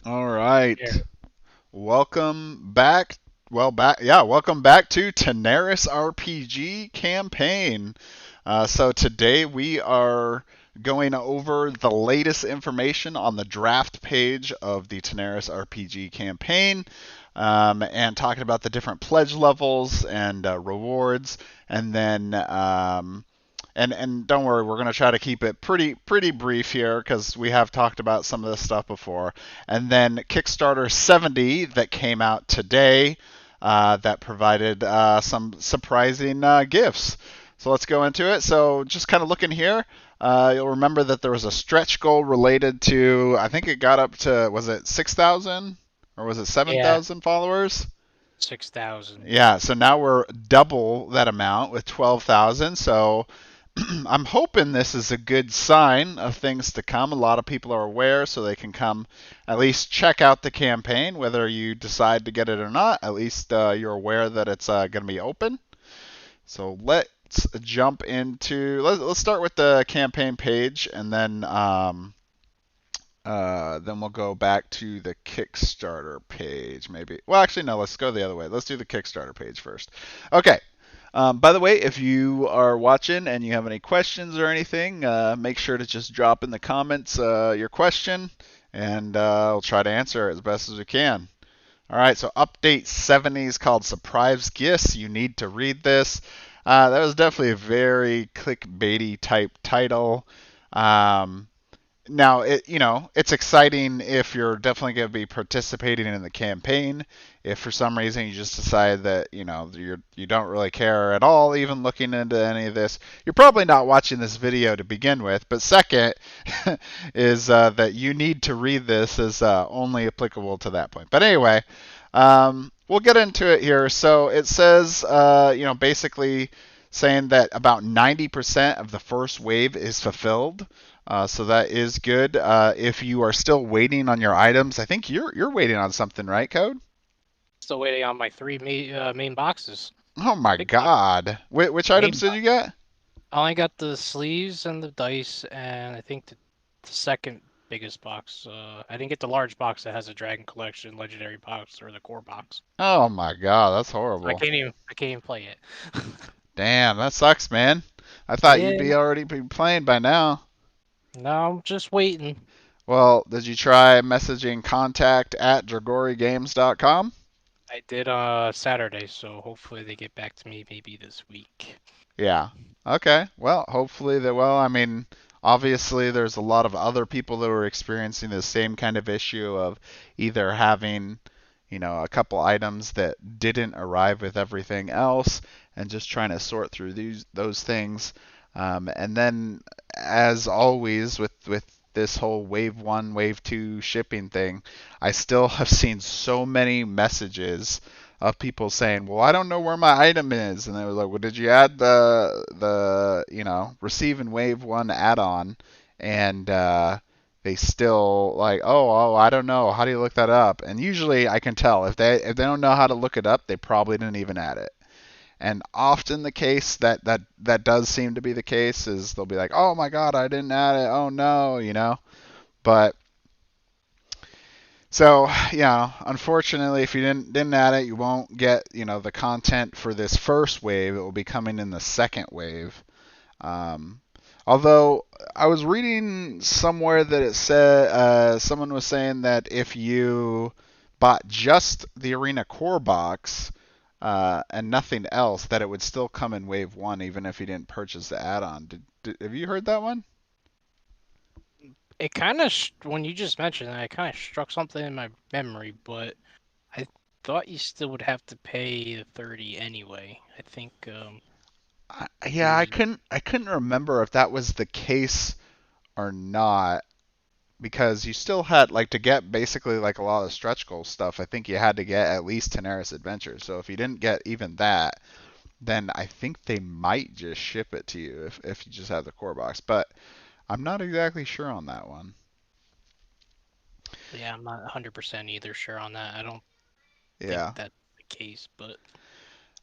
All right. Here. Welcome back. Welcome back to Tanares RPG campaign. So today we are going over the latest information on the draft page of the Tanares RPG campaign, and talking about the different pledge levels and rewards, and then and don't worry, we're going to try to keep it pretty brief here because we have talked about some of this stuff before. And then Kickstarter 70 that came out today, that provided some surprising gifts. So let's go into it. So just kind of looking here, you'll remember that there was a stretch goal related to, I think it got up to, was it 6,000 or was it Yeah, 7,000 followers? 6,000. Yeah, so now we're double that amount with 12,000. So I'm hoping this is a good sign of things to come. A lot of people are aware, so they can come at least check out the campaign, whether you decide to get it or not. At least you're aware that it's going to be open. So let's jump into. Let's start with the campaign page, and then we'll go back to the Kickstarter page, maybe. Well, actually, no. Let's go the other way. Let's do the Kickstarter page first. Okay. By the way, if you are watching and you have any questions or anything, make sure to just drop in the comments your question, and I'll try to answer it as best as we can. All right, so update 70 is called Surprise Gifts. You need to read this. That was definitely a very clickbaity type title. Um, Now, it's exciting if you're definitely going to be participating in the campaign. If for some reason you just decide that you don't really care at all, even looking into any of this, you're probably not watching this video to begin with. But second, is that you need to read this as only applicable to that point. But anyway, we'll get into it here. So it says, basically saying that about 90% of the first wave is fulfilled. So that is good. If you are still waiting on your items, I think you're waiting on something, right, Code? Still waiting on my three main boxes. Oh my Big box. God! Which Main items did box. you get? I only got the sleeves and the dice, and I think the second biggest box. I didn't get the large box that has a Dragon Collection Legendary box or the core box. Oh my God, that's So I horrible. can't even I can't even play it. Damn, that sucks, man. I thought you'd Yeah, be already be playing by now. no, I'm just waiting. Well, did you try messaging contact at dragorigames.com? I did Saturday, so hopefully they get back to me maybe this week. Yeah. Okay. Well, hopefully they will. I mean, obviously there's a lot of other people that were experiencing the same kind of issue of either having, a couple items that didn't arrive with everything else and just trying to sort through those things. And then, as always with this whole wave one, wave two shipping thing, I still have seen so many messages of people saying, "Well, I don't know where my item is," and they were like, "Well, did you add the receive and wave one add-on?" And they still like, "Oh, I don't know. How do you look that up?" And usually I can tell if they don't know how to look it up, they probably didn't even add it. And often the case that does seem to be the case is they'll be like, "Oh my God, I didn't add it. Oh no." But so, unfortunately, if you didn't add it, you won't get, the content for this first wave. It will be coming in the second wave. Um, Although I was reading somewhere that it said someone was saying that if you bought just the Arena Core box and nothing else, that it would still come in wave one, even if you didn't purchase the add-on. Have you heard that one? It kind of when you just mentioned it, it kind of struck something in my memory, but I thought you still would have to pay the 30 anyway. I think Yeah, I there's couldn't I couldn't remember if that was the case or not, because you still had like to get basically like a lot of stretch goal stuff. I think you had to get at least Tanares Adventures. So if you didn't get even that, then I think they might just ship it to you if you just have the core box. But I'm not exactly sure on that one. yeah, I'm not 100% either sure on that. I don't think Yeah. that's the case, but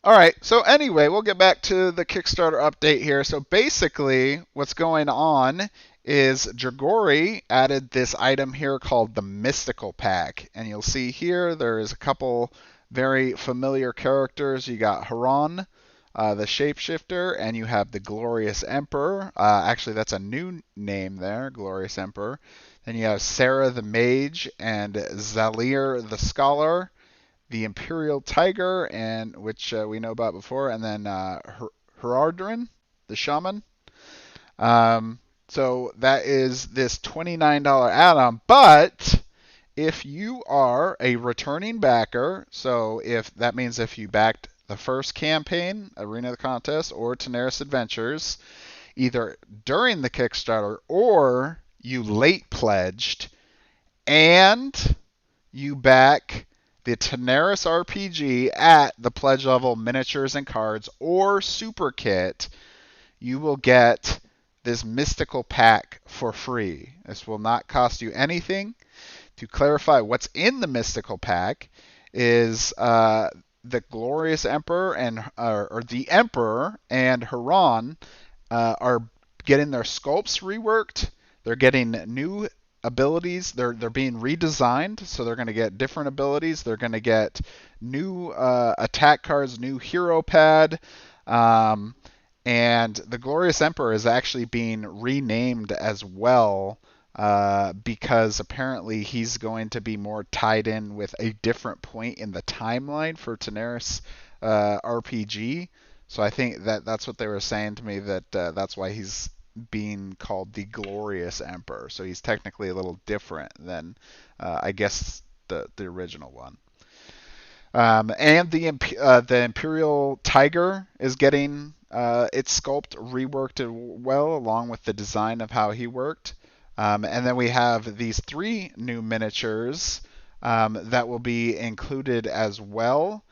All right. So anyway, we'll get back to the Kickstarter update here. So basically, what's going on is Dragori added this item here called the Mystical Pack. And you'll see here there is a couple very familiar characters. You got Haran, the shapeshifter, and you have the Glorious Emperor. Actually, that's a new name there, Glorious Emperor. Then you have Sarah the Mage and Zalir the Scholar, the Imperial Tiger, and which we know about before, and then Herardrin, the Shaman. So that is this $29 add-on. But if you are a returning backer, so if that means if you backed the first campaign, Arena of the Contest, or Tanares Adventures, either during the Kickstarter or you late pledged, and you back the Tanares RPG at the pledge level miniatures and cards or super kit, you will get this mystical pack for free. This will not cost you anything. To clarify, what's in the mystical pack is the Glorious Emperor and or the Emperor and Haran are getting their sculpts reworked. They're getting new abilities. They're being redesigned, so they're going to get different abilities. They're going to get new attack cards, new hero pad. And the Glorious Emperor is actually being renamed as well because apparently he's going to be more tied in with a different point in the timeline for Tanares RPG. So I think that's what they were saying to me, that that's why he's being called the Glorious Emperor. So he's technically a little different than I guess the original one. And the Imperial Tiger is getting its sculpt reworked well, along with the design of how he worked. And then we have these 3 new miniatures that will be included as well.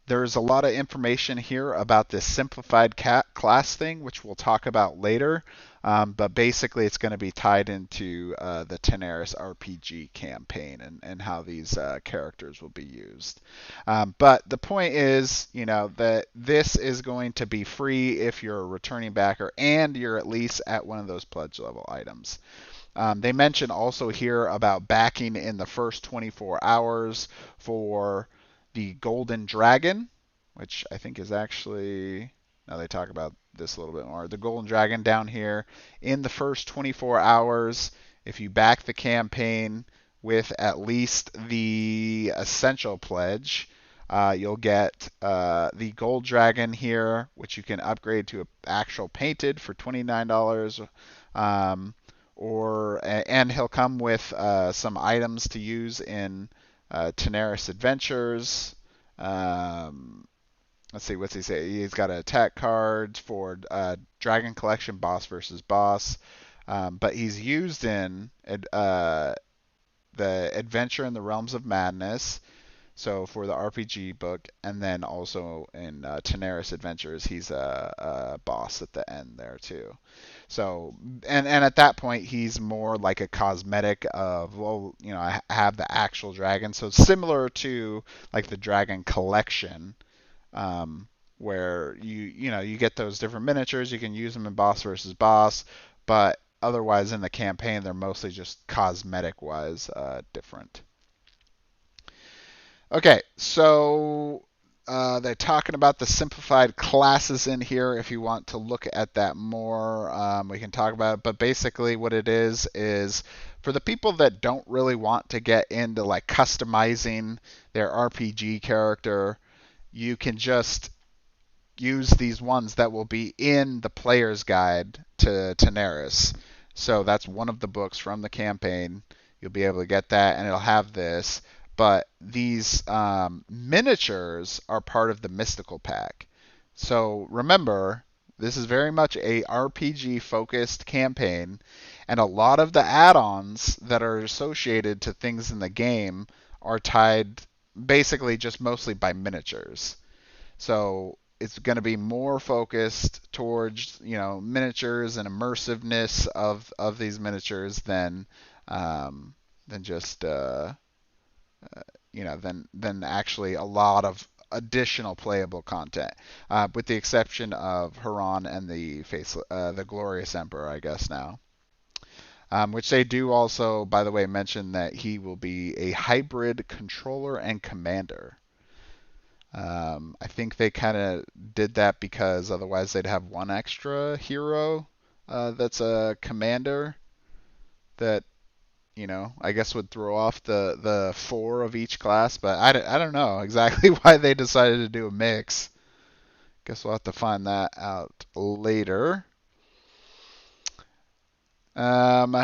There's a lot of information here about this simplified class thing, which we'll talk about later. But basically, it's going to be tied into the Tanares RPG campaign and how these characters will be used. But the point is, that this is going to be free if you're a returning backer and you're at least at one of those pledge level items. They mention also here about backing in the first 24 hours for the Golden Dragon, which I think is actually, now they talk about this a little bit more. The Golden Dragon down here in the first 24 hours, if you back the campaign with at least the Essential Pledge, you'll get the Gold Dragon here, which you can upgrade to an actual painted for $29. And he'll come with some items to use in Tanares Adventures. Let's see, what's he say? He's got an attack card for Dragon Collection Boss versus Boss, but he's used in the Adventure in the Realms of Madness, so for the RPG book, and then also in Tanares Adventures, he's a boss at the end there too. So, and at that point, he's more like a cosmetic of, well, I have the actual dragon. So similar to like the Dragon Collection, where you get those different miniatures, you can use them in boss versus boss, but otherwise in the campaign, they're mostly just cosmetic-wise different. Okay, so they're talking about the simplified classes in here. If you want to look at that more, we can talk about it. But basically, what it is for the people that don't really want to get into like customizing their RPG character, you can just use these ones that will be in the player's guide to Tanares. So that's one of the books from the campaign. You'll be able to get that, and it'll have this. But these miniatures are part of the Mystical Pack. So remember, this is very much a RPG-focused campaign, and a lot of the add-ons that are associated to things in the game are tied basically just mostly by miniatures. So it's going to be more focused towards miniatures and immersiveness of these miniatures than just than actually a lot of additional playable content, with the exception of Haran and the Glorious Emperor, I guess now. which they do also, by the way, mention that he will be a hybrid controller and commander. I think they kind of did that because otherwise they'd have one extra hero that's a commander that, I guess would throw off the four of each class. But I don't know exactly why they decided to do a mix. Guess we'll have to find that out later. Um,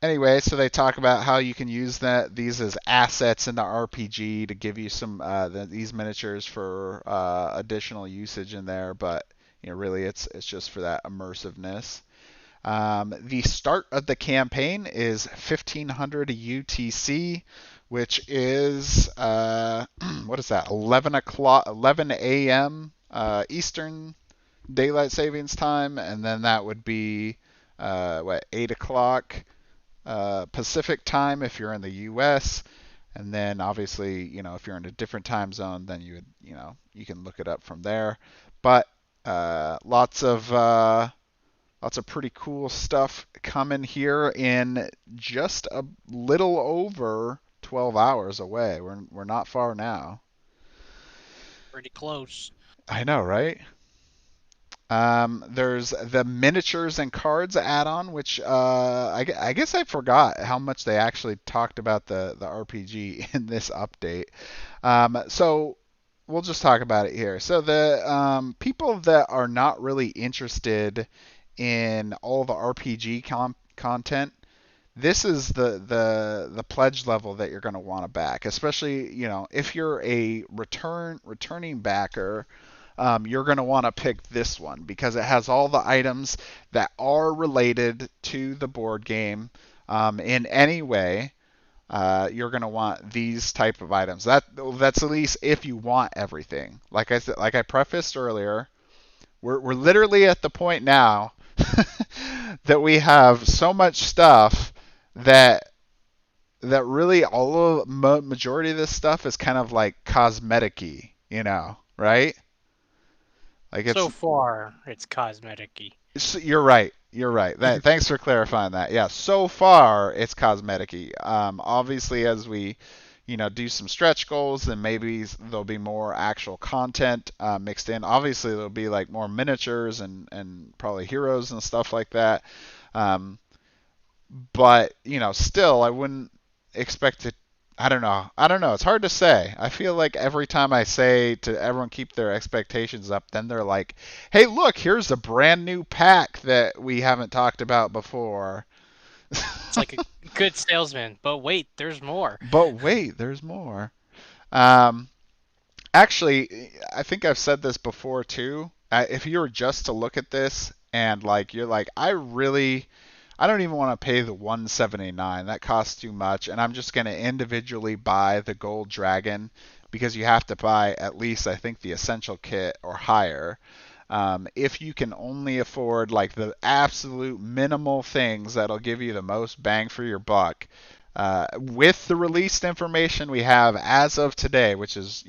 anyway, so they talk about how you can use these as assets in the RPG to give you some these miniatures for additional usage in there, but really it's just for that immersiveness. The start of the campaign is 1500 UTC, which is what is that? 11 a.m. Eastern Daylight Savings Time, and then that would be 8 o'clock Pacific Time if you're in the U.S. And then obviously, if you're in a different time zone, then you can look it up from there. But lots of pretty cool stuff coming here in just a little over 12 hours away. We're not far now. Pretty close. I know, right? There's the miniatures and cards add-on, which I guess I forgot how much they actually talked about the RPG in this update. So we'll just talk about it here. So the people that are not really interested in all the RPG content, this is the pledge level that you're going to want to back, especially if you're a returning backer. You're going to want to pick this one because it has all the items that are related to the board game in any way. You're going to want these type of items. That's at least if you want everything. Like I said, like I prefaced earlier, we're literally at the point now that we have so much stuff that really all of majority of this stuff is kind of like cosmetic-y, right? Like So far, it's cosmetic-y. you're right. You're right. Thanks for clarifying that. Yeah, so far it's cosmetic-y. Obviously, as we, do some stretch goals, then maybe there'll be more actual content mixed in. Obviously, there'll be like more miniatures and probably heroes and stuff like that. Um, but still, I wouldn't expect it. I don't know. I don't know. It's hard to say. I feel like every time I say to everyone keep their expectations up, then they're like, "Hey, look, here's a brand new pack that we haven't talked about before." It's like a good salesman, but wait, there's more. But wait, there's more. Um, Actually, I think I've said this before too. If you were just to look at this and like you're like, I don't even want to pay the 179. That costs too much, and I'm just going to individually buy the gold dragon because you have to buy at least I think the essential kit or higher. If you can only afford like the absolute minimal things that'll give you the most bang for your buck, with the released information we have as of today, which is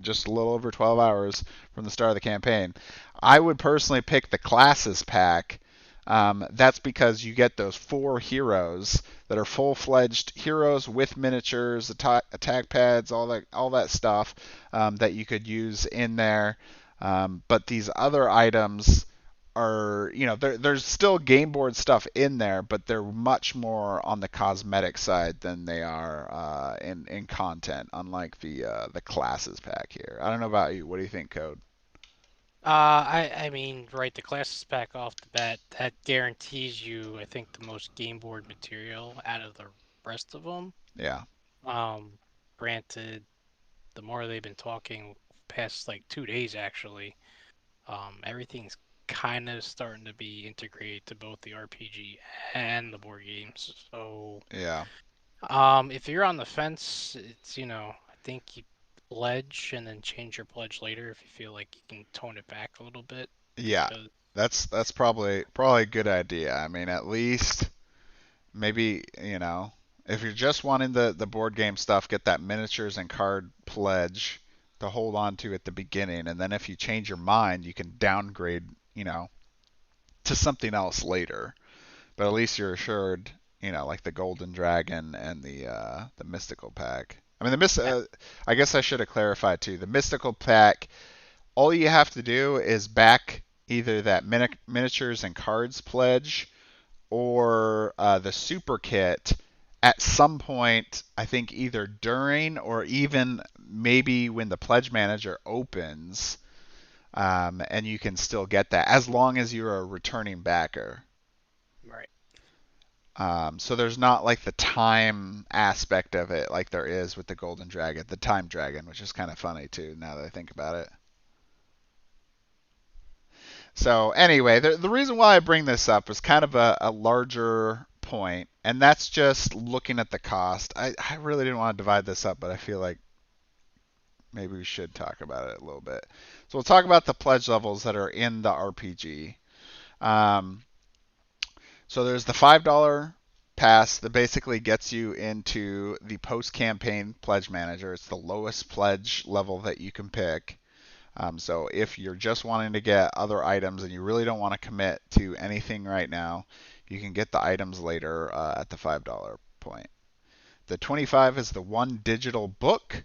just a little over 12 hours from the start of the campaign, I would personally pick the classes pack. That's because you get those four heroes that are full-fledged heroes with miniatures, attack pads, all that stuff that you could use in there. But these other items are, there's still game board stuff in there, but they're much more on the cosmetic side than they are in content. Unlike the classes pack here. I don't know about you. What do you think, Code? I mean, right, the classes pack off the bat, that guarantees you, I think, the most game board material out of the rest of them. Yeah. Um, Granted, the more they've been talking, past like 2 days actually, everything's kind of starting to be integrated to both the RPG and the board games. So, Yeah. if you're on the fence, it's, I think you pledge and then change your pledge later if you feel like you can tone it back a little bit Yeah. because That's probably a good idea. I mean, at least maybe, if you're just wanting the board game stuff, get that miniatures and card pledge to hold on to at the beginning, and then if you change your mind, you can downgrade, to something else later. But at least you're assured, like the Golden Dragon and the Mystical Pack. I mean, Yeah. I guess I should have clarified too. The Mystical Pack, all you have to do is back either that miniatures and cards pledge or the super kit at some point, I think either during or even maybe when the pledge manager opens, and you can still get that as long as you're a returning backer. Right. So there's not like the time aspect of it like there is with the Golden Dragon, the Time Dragon, which is kind of funny too now that I think about it. So anyway, the reason why I bring this up was kind of a larger point, and that's just looking at the cost. I really didn't want to divide this up, but I feel like maybe we should talk about it a little bit. So we'll talk about the pledge levels that are in the RPG. Um, so there's the $5 pass that basically gets you into the post-campaign pledge manager. It's the lowest pledge level that you can pick. So if you're just wanting to get other items and you really don't want to commit to anything right now, you can get the items later at the $5 point. The 25 is the one digital book.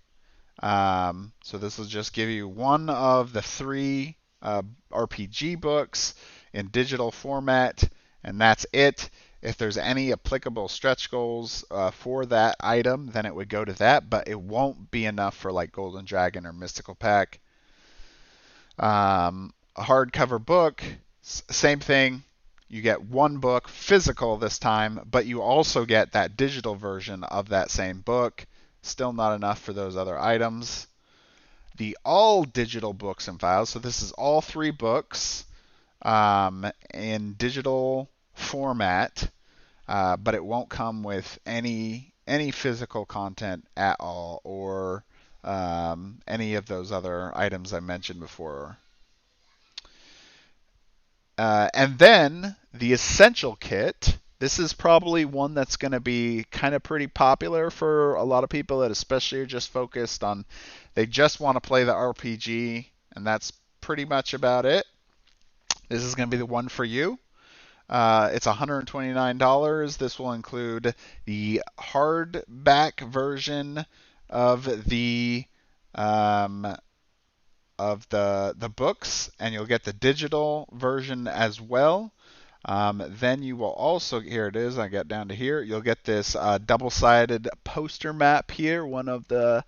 So this will just give you one of the three RPG books in digital format, and that's it. If there's any applicable stretch goals for that item, then it would go to that, but it won't be enough for like Golden Dragon or Mystical Pack. A hardcover book, same thing. You get one book physical this time, but you also get that digital version of that same book. Still not enough for those other items. The all digital books and files, so this is all three books in digital format, but it won't come with any physical content at all, or any of those other items I mentioned before. And then the essential kit. This is probably one that's going to be kind of pretty popular for a lot of people that especially are just focused on, they just want to play the RPG, and that's pretty much about it. This is going to be the one for you. It's $129. This will include the hardback version of um, the books, and you'll get the digital version as well. Then you will also, here it is, I got down to here, you'll get this double-sided poster map here, one of the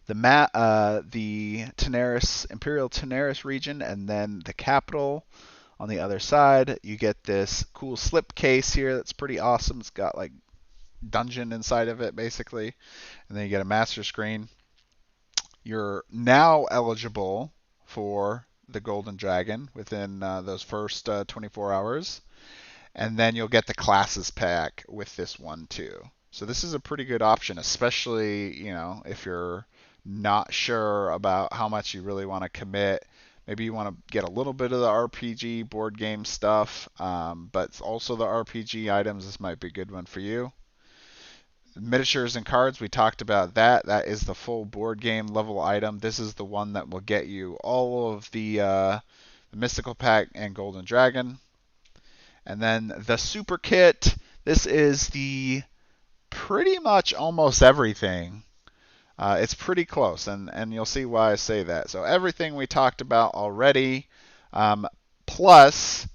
map, the Tanares, Imperial Tanares region, and then the capital on the other side. You get this cool slip case here that's pretty awesome. It's got like dungeon inside of it basically, and then you get a master screen. You're now eligible for the Golden Dragon within those first 24 hours. And then you'll get the classes pack with this one too. So this is a pretty good option, especially, if you're not sure about how much you really want to commit. Maybe you want to get a little bit of the RPG board game stuff, but also the RPG items. This might be a good one for you. Miniatures and cards, we talked about that. That is the full board game level item. This is the one that will get you all of the Mystical Pack and Golden Dragon. And then the Super Kit, this is the pretty much almost everything. It's pretty close, and you'll see why I say that. So everything we talked about already, plus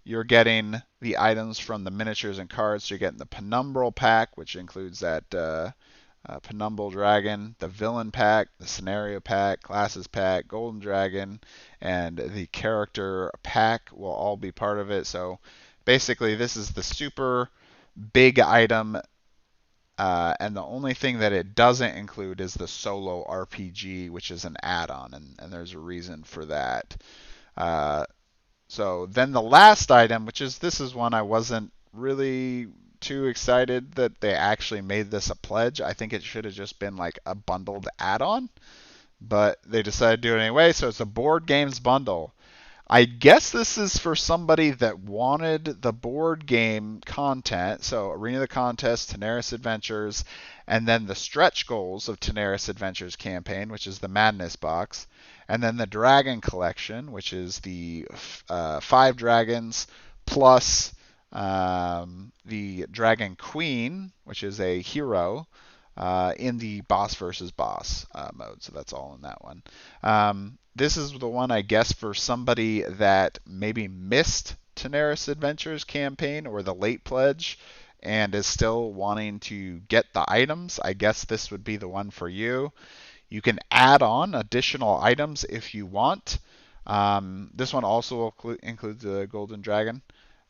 you're getting the items from the miniatures and cards. So you're getting the Penumbral Pack, which includes that Penumbral Dragon, the Villain Pack, the Scenario Pack, Classes Pack, Golden Dragon, and the Character Pack will all be part of it. So basically, this is the super big item, and the only thing that it doesn't include is the solo RPG, which is an add-on, and there's a reason for that. So then the last item, this is one I wasn't really too excited that they actually made this a pledge. I think it should have just been like a bundled add-on, but they decided to do it anyway. So it's a board games bundle. I guess this is for somebody that wanted the board game content. So Arena of the Contest, Tanares Adventures, and then the stretch goals of Tanares Adventures campaign, which is the Madness box. And then the Dragon Collection, which is the 5 dragons plus the Dragon Queen, which is a hero, in the boss versus boss mode. So that's all in that one. This is the one, I guess, for somebody that maybe missed Tanares Adventures campaign or the late pledge and is still wanting to get the items. I guess this would be the one for you. You can add on additional items if you want. This one also includes the Golden Dragon.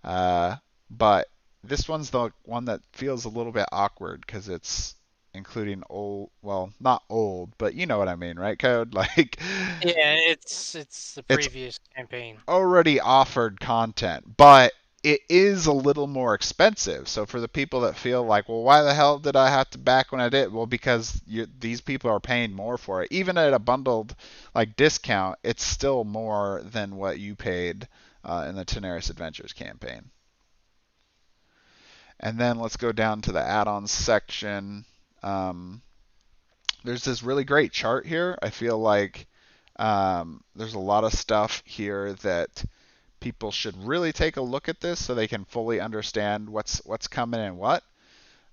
Uh, but this one's the one that feels a little bit awkward because it's including old, well, not old, but you know what I mean, right, Code? Like, Yeah, it's the it's previous campaign. already offered content, but it is a little more expensive. So for the people that feel like, well, why the hell did I have to back when I did? Well, because these people are paying more for it. Even at a bundled like discount, it's still more than what you paid in the Tanares Adventures campaign. And then let's go down to the add-ons section. Um, there's this really great chart here. I feel like there's a lot of stuff here that people should really take a look at this so they can fully understand what's coming and what.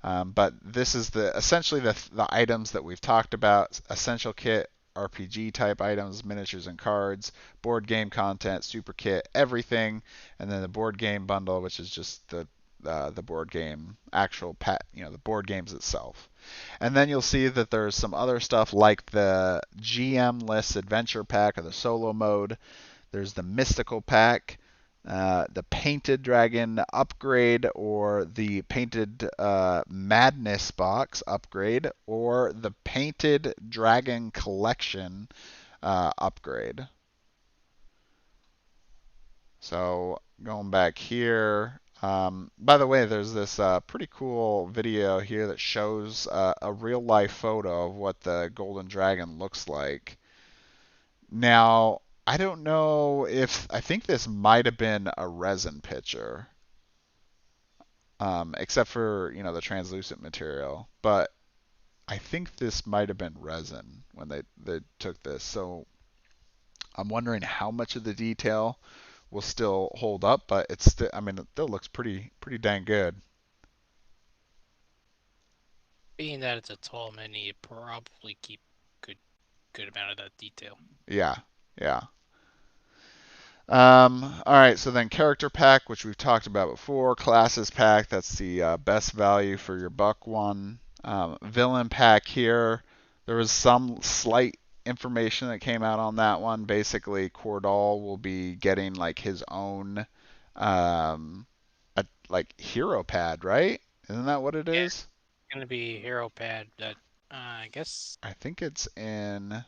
But this is essentially the items that we've talked about: essential kit, RPG type items, miniatures and cards, board game content, super kit, everything, and then the board game bundle, which is just the board game actual the board games itself. And then you'll see that there's some other stuff like the GM list adventure pack or the solo mode. There's the mystical pack, the painted dragon upgrade, or the painted madness box upgrade, or the painted dragon collection upgrade. So going back here, by the way, there's this pretty cool video here that shows a real life photo of what the golden dragon looks like. Now, I don't know if I think this might have been a resin picture, except for the translucent material. But I think this might have been resin when they took this. So I'm wondering how much of the detail will still hold up, but it's still, I mean, it still looks pretty dang good. Being that it's a tall mini, it probably keep good amount of that detail. Yeah, yeah. All right, so then character pack, which we've talked about before. Classes pack, that's the best value for your buck one. Villain pack here, there was some slight information that came out on that one. Basically, Cordall will be getting like his own like hero pad, right? Isn't that what it Yeah, is? it's gonna be hero pad that I guess I think it's in.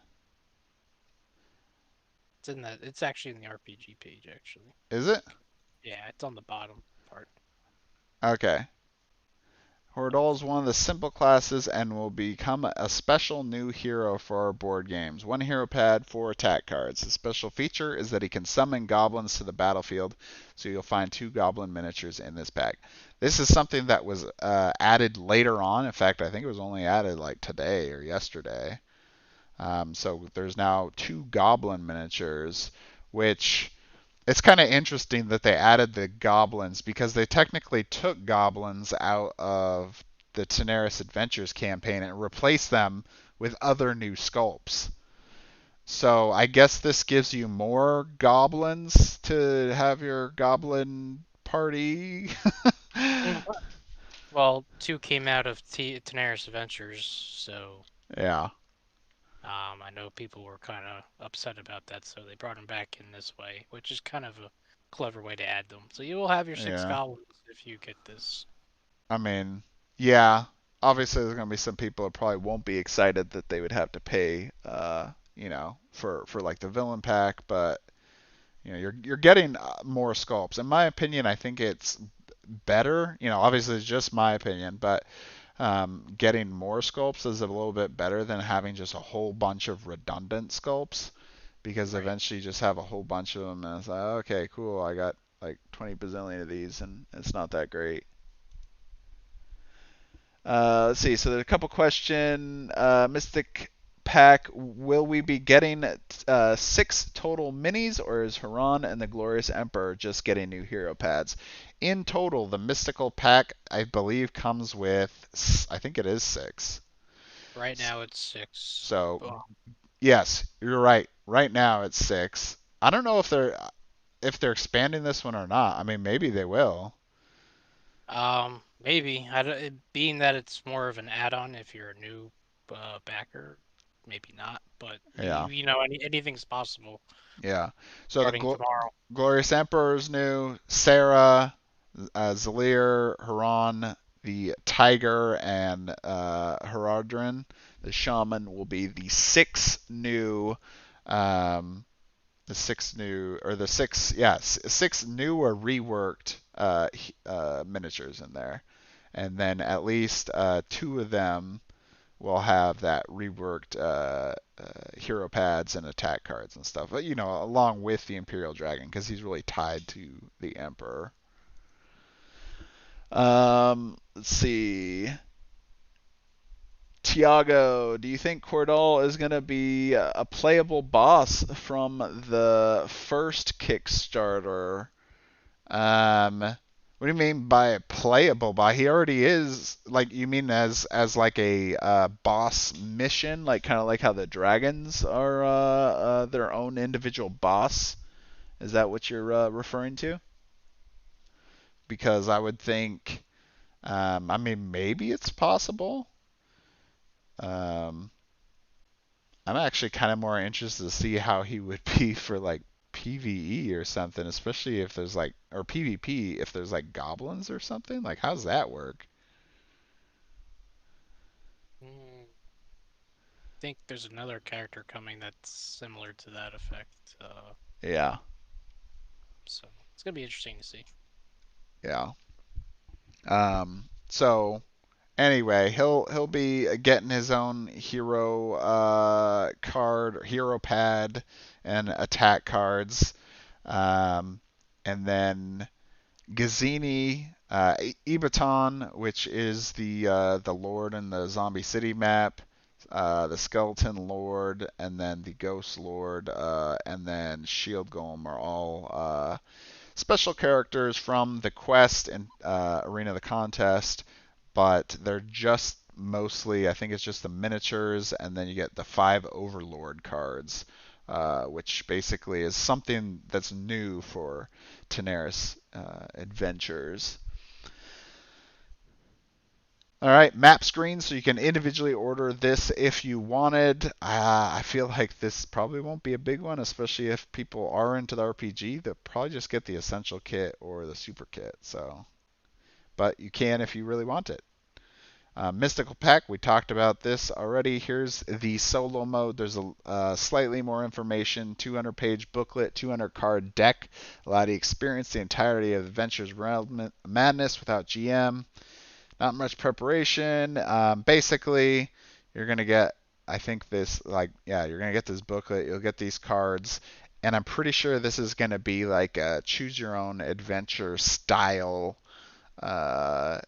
it's in the it's actually in the RPG page actually. Is it? Yeah, it's on the bottom part. Okay. Hordal is one of the simple classes and will become a special new hero for our board games. One hero pad, 4 attack cards. The special feature is that he can summon goblins to the battlefield, so you'll find 2 goblin miniatures in this pack. This is something that was added later on. In fact, I think it was only added like today or yesterday. So there's now 2 goblin miniatures, which it's kind of interesting that they added the goblins because they technically took goblins out of the Tanares Adventures campaign and replaced them with other new sculpts. So I guess this gives you more goblins to have your goblin party. Mm. Well, 2 came out of Tanares Adventures, so Yeah, I know people were kind of upset about that, so they brought them back in this way, which is kind of a clever way to add them. So you will have your 6 yeah. goblins if you get this. I mean, yeah. Obviously, there's going to be some people that probably won't be excited that they would have to pay, for like the villain pack, but you're getting more sculpts. In my opinion, I think it's better. Obviously it's just my opinion, but getting more sculpts is a little bit better than having just a whole bunch of redundant sculpts because Right. eventually you just have a whole bunch of them and it's like, okay, cool, I got like 20 bazillion of these and it's not that great. Let's see. So there's a couple question. Mystic Pack, will we be getting 6 total minis, or is Haran and the Glorious Emperor just getting new hero pads? In total, the Mystical Pack, I believe, comes with, I think it is 6. Right now it's 6. So, Oh, yes, you're right. Right now it's 6. I don't know if they're expanding this one or not. I mean, maybe they will. maybe. Being that it's more of an add-on if you're a new backer, maybe not. But Yeah. anything's possible Yeah. So the starting tomorrow. Glorious Emperor is new. Sarah, Zalir, Haran, the Tiger, and Haradrin, the Shaman, will be um, the six, yes, 6 new or reworked miniatures in there, and then at least 2 of them will have that reworked hero pads and attack cards and stuff. But, along with the Imperial Dragon, because he's really tied to the Emperor. Let's see. Tiago, do you think Cordal is going to be a playable boss from the first Kickstarter? What do you mean by playable by? He already is. Like, you mean as like a boss mission, like kind of like how the dragons are their own individual boss? Is that what you're referring to? Because I would think, I mean, maybe it's possible. Um, I'm actually kind of more interested to see how he would be for like PvE or something, especially if there's like, or PvP if there's like goblins or something. Like, how's that work? I think there's another character coming that's similar to that effect. Yeah, So it's gonna be interesting to see. yeah. So anyway, he'll be getting his own hero card, or hero pad, and attack cards, um, and then Gazini, Ibaton, which is the Lord in the Zombie City map, the Skeleton Lord, and then the Ghost Lord, and then Shield Golem are all special characters from the quest and Arena of the Contest, but they're just mostly, I think it's just the miniatures, and then you get the 5 Overlord cards, which basically is something that's new for Tanares Adventures. All right, map screen, so you can individually order this if you wanted. I feel like this probably won't be a big one, especially if people are into the RPG. They'll probably just get the essential kit or the super kit. So, but you can if you really want it. Mystical Pack, we talked about this already. Here's the solo mode. There's a slightly more information, 200-page booklet, 200-card deck. Allow you to experience the entirety of Adventures Realm Madness without GM. Not much preparation. Basically, you're going to get, I think this, like, yeah, you're going to get this booklet. You'll get these cards. And I'm pretty sure this is going to be like a choose your own adventure style uh,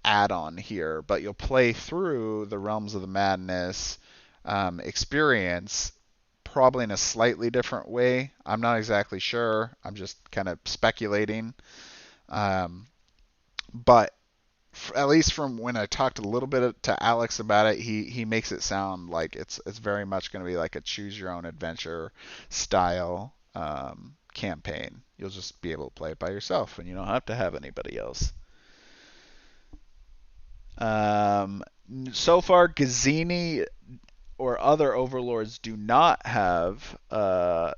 add-on here, but you'll play through the Realms of the Madness experience probably in a slightly different way. I'm not exactly sure. I'm just kind of speculating. Um, but at least from when I talked a little bit to Alex about it, he makes it sound like it's very much going to be like a choose your own adventure style campaign. You'll just be able to play it by yourself, and you don't have to have anybody else. Um, so far, Gazzini or other overlords do not have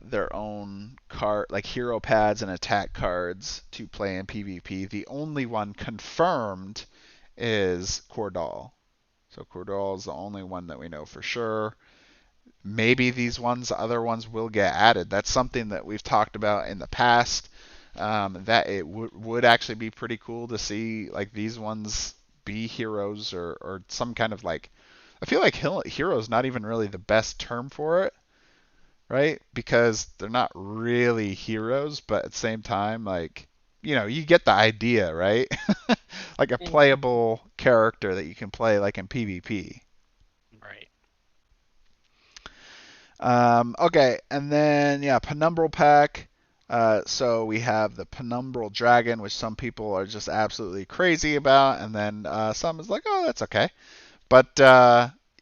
their own card, like hero pads and attack cards to play in PvP. The only one confirmed is Cordal. So Cordal is the only one that we know for sure. Maybe these other ones will get added. That's something that we've talked about in the past. That it would actually be pretty cool to see like these ones be heroes or some kind of like. I feel like hero is not even really the best term for it, right? Because they're not really heroes, but at the same time, like, you get the idea, right? Like a Mhm. playable character that you can play like in PvP. Right. Okay, and then yeah, Penumbral Pack. So we have the Penumbral Dragon, which some people are just absolutely crazy about, and then some is like, oh, that's okay. But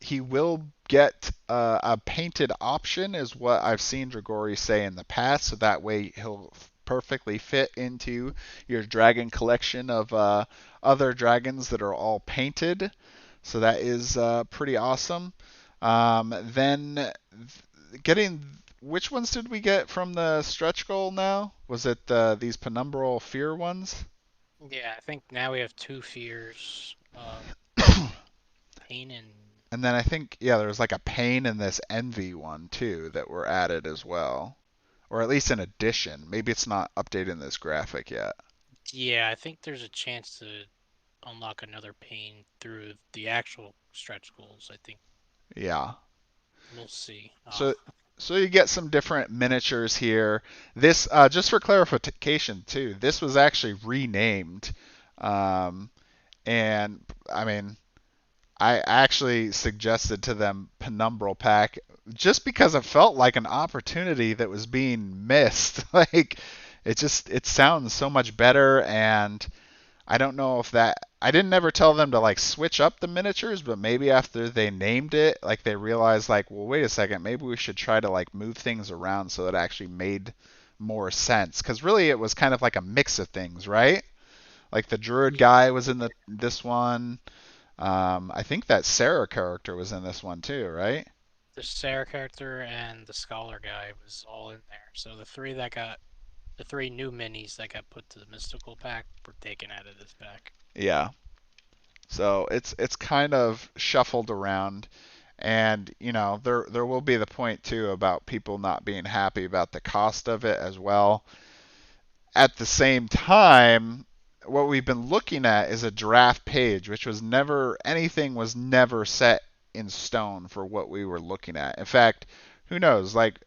he will get a painted option, is what I've seen Dragori say in the past. So that way he'll perfectly fit into your dragon collection of other dragons that are all painted. So that is pretty awesome. Then getting which ones did we get from the stretch goal now? Was it these Penumbral Fear ones? Yeah, I think now we have two fears, pain and And then I think, yeah, there was like a pain in this envy one too that were added as well. Or at least an addition. Maybe it's not updating this graphic yet. yeah, I think there's a chance to unlock another pain through the actual stretch goals. I think Yeah. we'll see. So so you get some different miniatures here. This just for clarification too, this was actually renamed. Um, and I mean, I actually suggested to them Penumbral Pack just because it felt like an opportunity that was being missed. Like it sounds so much better, and I don't know if that I didn't ever tell them to like switch up the miniatures, but maybe after they named it, like they realized like, well, wait a second, maybe we should try to like move things around so it actually made more sense. Because really, it was kind of like a mix of things, right? Like the druid Yeah, guy was in the this one. I think that Sarah character was in this one too, right? the Sarah character and the scholar guy was all in there. So the three new minis that got put to the mystical pack were taken out of this pack. Yeah. So it's kind of shuffled around, and there will be the point too about people not being happy about the cost of it as well. At the same time, what we've been looking at is a draft page, which was never anything was never set in stone for what we were looking at. In fact, who knows? Like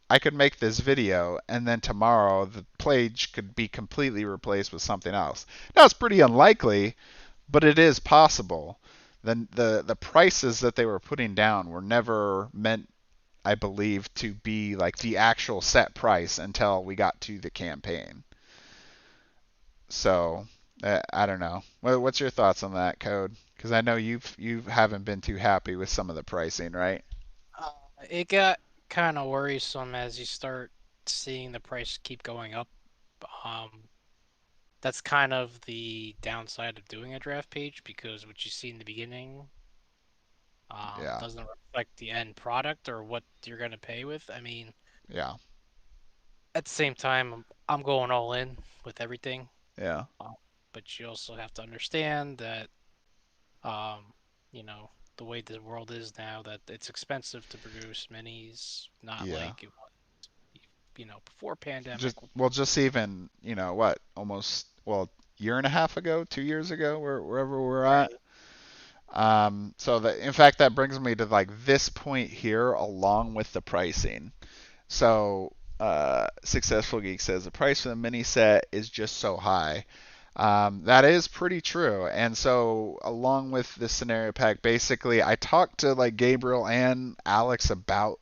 I could make this video and then tomorrow the page could be completely replaced with something else. Now it's pretty unlikely, but it is possible. The prices that they were putting down were never meant, I believe, to be like the actual set price until we got to the campaign. So I don't know. What's your thoughts on that code? Because I know you haven't been too happy with some of the pricing, right? Uh, it got kind of worrisome as you start seeing the price keep going up. Um, that's kind of the downside of doing a draft page because what you see in the beginning Yeah, doesn't reflect the end product or what you're going to pay with. I mean, yeah, at the same time, I'm going all in with everything. yeah, Uh, but you also have to understand that, um, you know, the way the world is now, that it's expensive to produce minis, not yeah. like it was, before pandemic. Just even what, almost year and a half ago, 2 years ago, wherever we're at. Right. So that in fact that brings me to like this point here, along with the pricing. So Successful Geek says the price for the mini set is just so high. That is pretty true. And so, along with this scenario pack, basically, I talked to like Gabriel and Alex about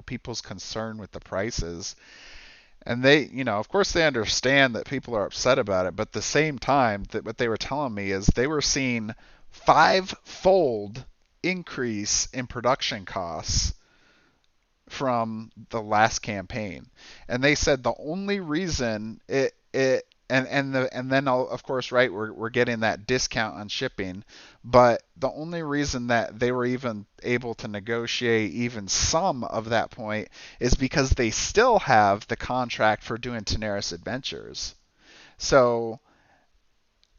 people's concern with the prices, and they, of course, they understand that people are upset about it, but at the same time, that what they were telling me is they were seeing five-fold increase in production costs from the last campaign, and they said the only reason it and then of course, right, we're getting that discount on shipping, but the only reason that they were even able to negotiate even some of that point is because they still have the contract for doing Tanares Adventures. So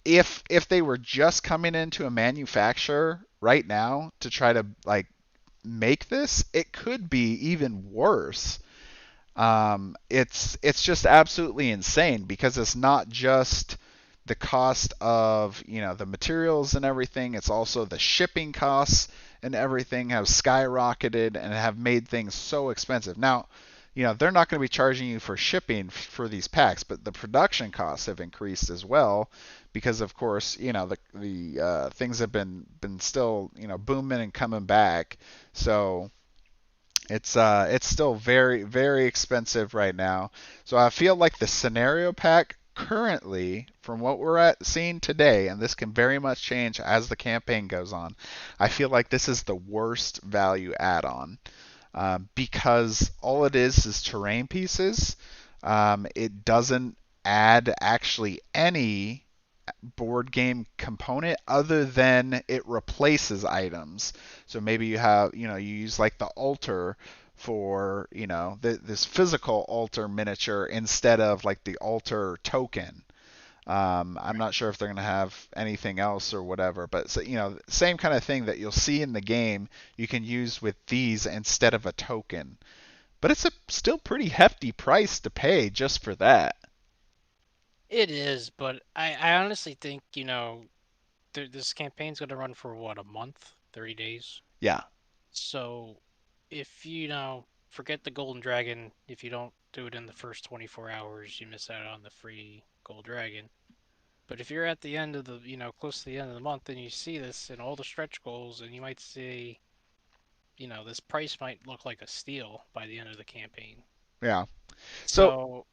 if they were just coming into a manufacturer right now to try to like make this, it could be even worse. It's just absolutely insane because it's not just the cost of the materials and everything. It's also the shipping costs and everything have skyrocketed and have made things so expensive. Now, they're not going to be charging you for shipping for these packs, but the production costs have increased as well because, of course, the things have been still booming and coming back. So It's still very very expensive right now. So I feel like the scenario pack currently, from what we're at seeing today, and this can very much change as the campaign goes on, I feel like this is the worst value add-on, because all it is terrain pieces. It doesn't add actually any board game component other than it replaces items. So maybe you use like the altar for, this physical altar miniature instead of like the altar token. I'm not sure if they're going to have anything else or whatever, but so, same kind of thing that you'll see in the game, you can use with these instead of a token. But it's a still pretty hefty price to pay just for that. It is, but I honestly think, this campaign's going to run for what, a month, 30 days. Yeah. So if forget the golden dragon, if you don't do it in the first 24 hours, you miss out on the free gold dragon. But if you're at the end of the, close to the end of the month and you see this and all the stretch goals, and you might see, this price might look like a steal by the end of the campaign. Yeah. So,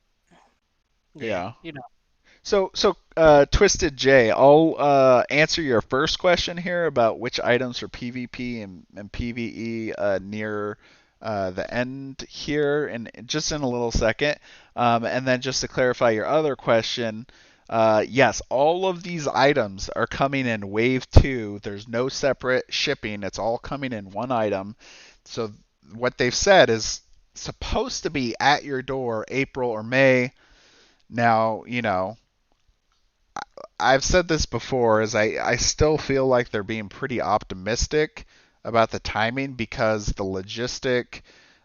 So, yeah, yeah. Twisted J, I'll answer your first question here about which items are PvP and PvE near the end here, and just in a little second. And then just to clarify your other question, yes, all of these items are coming in Wave 2. There's no separate shipping. It's all coming in one item. So what they've said is supposed to be at your door April or May. Now, I've said this before, is I still feel like they're being pretty optimistic about the timing because the logistic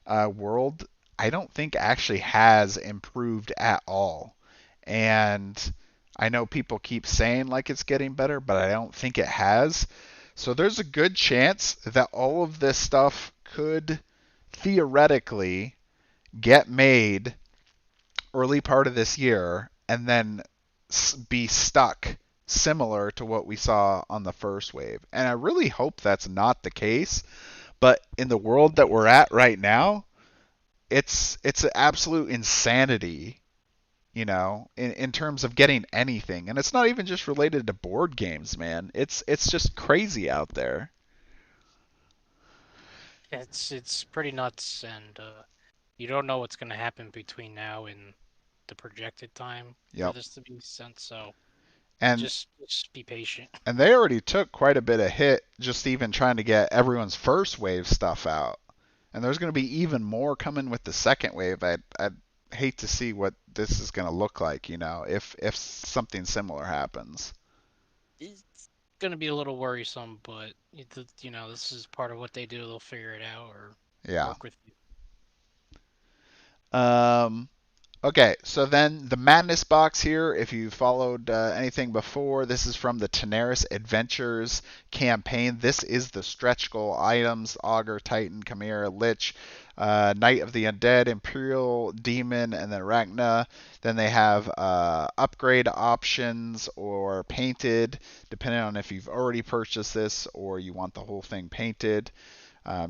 world, I don't think actually has improved at all. And I know people keep saying like it's getting better, but I don't think it has. So there's a good chance that all of this stuff could theoretically get made early part of this year and then be stuck similar to what we saw on the first wave. And I really hope that's not the case, but in the world that we're at right now, it's an absolute insanity, in terms of getting anything. And it's not even just related to board games, man. It's just crazy out there. it's pretty nuts, and you don't know what's going to happen between now and the projected time for Yep. this to be sent. So And just be patient. and they already took quite a bit of hit just even trying to get everyone's first wave stuff out. And there's going to be even more coming with the second wave. I'd hate to see what this is going to look like, if something similar happens. It's going to be a little worrisome, but this is part of what they do. They'll figure it out or Yeah. work with you. Um, Okay, so then the Madness box here, if you followed anything before, this is from the Tanares Adventures campaign. This is the stretch goal items: Augur, Titan, Chimera, Lich, Knight of the Undead, Imperial, Demon, and then Arachna. Then they have upgrade options or painted, depending on if you've already purchased this or you want the whole thing painted.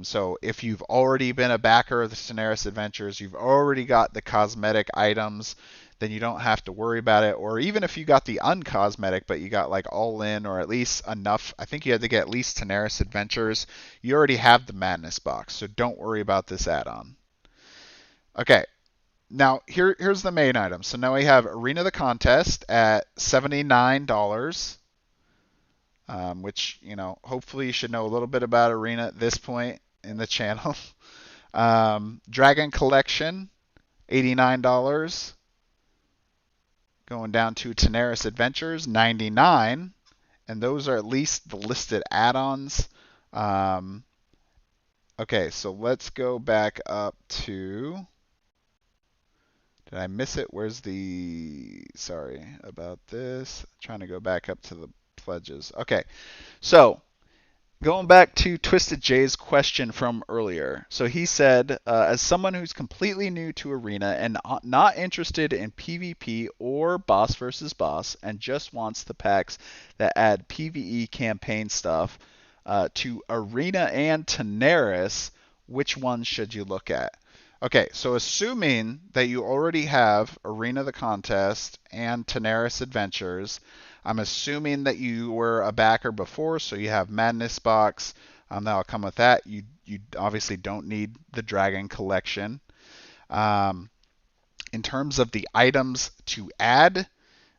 So if you've already been a backer of the Tanares Adventures, you've already got the cosmetic items, then you don't have to worry about it. Or even if you got the uncosmetic, but you got like all in or at least enough, I think you had to get at least Tanares Adventures, you already have the Madness box, so don't worry about this add-on. Okay, now here's the main item. So now we have Arena the Contest at $79. Which, hopefully you should know a little bit about Arena at this point in the channel. Dragon Collection, $89. Going down to Tanares Adventures, $99. And those are at least the listed add-ons. Okay, so let's go back up to... Did I miss it? Sorry about this. Trying to go back up to the pledges. Okay, so going back to Twisted J's question from earlier. So he said, as someone who's completely new to Arena and not interested in PvP or boss versus boss and just wants the packs that add PvE campaign stuff to Arena and Tanares, which one should you look at? Okay, so assuming that you already have Arena the Contest and Tanares Adventures, I'm assuming that you were a backer before, so you have Madness Box. That'll come with that. You obviously don't need the Dragon Collection. Um, in terms of the items to add,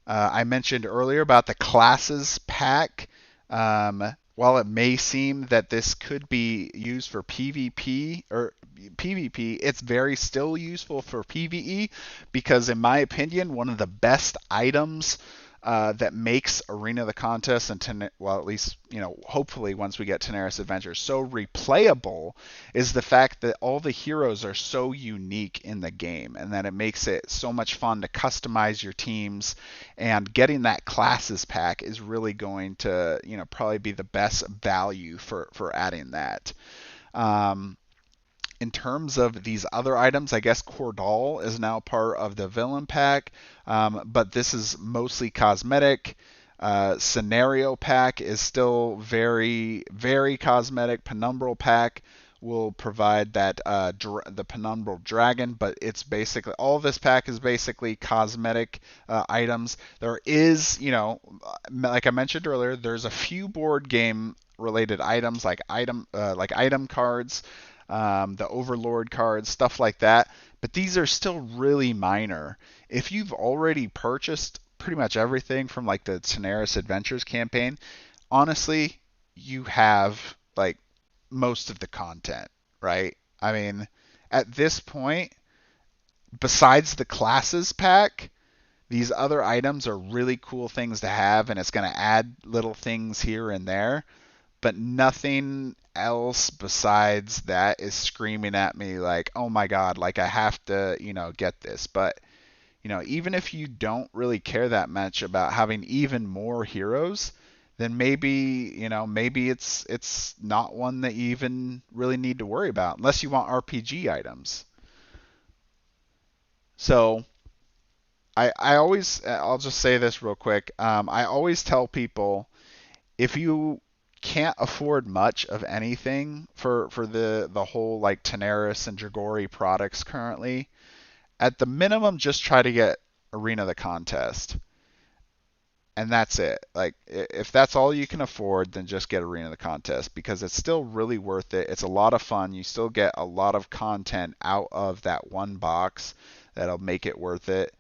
I mentioned earlier about the classes pack. While it may seem that this could be used for PvP or PvP, it's very still useful for PvE because, in my opinion, one of the best items that makes Arena the Contest and well, at least hopefully once we get Tanares Adventures so replayable is the fact that all the heroes are so unique in the game, and that it makes it so much fun to customize your teams. And getting that classes pack is really going to probably be the best value for adding that. Um, in terms of these other items, I guess Cordal is now part of the villain pack, but this is mostly cosmetic. Scenario pack is still very, very cosmetic. Penumbral pack will provide that the Penumbral Dragon, but it's basically all this pack is basically cosmetic items. There is, like I mentioned earlier, there's a few board game related items like item cards, the Overlord cards, stuff like that. But these are still really minor. If you've already purchased pretty much everything from like the Tanares Adventures campaign, honestly, you have like most of the content, right? I mean, at this point, besides the classes pack, these other items are really cool things to have, and it's going to add little things here and there, but nothing else besides that is screaming at me like, oh my god, like I have to, get this. But, even if you don't really care that much about having even more heroes, then maybe it's not one that you even really need to worry about unless you want RPG items. So I'll just say this real quick. I always tell people if you can't afford much of anything for the whole like Tanaris and Dragori products currently, at the minimum just try to get Arena the Contest. And that's it. Like if that's all you can afford, then just get Arena the Contest because it's still really worth it. It's a lot of fun. You still get a lot of content out of that one box that'll make it worth it.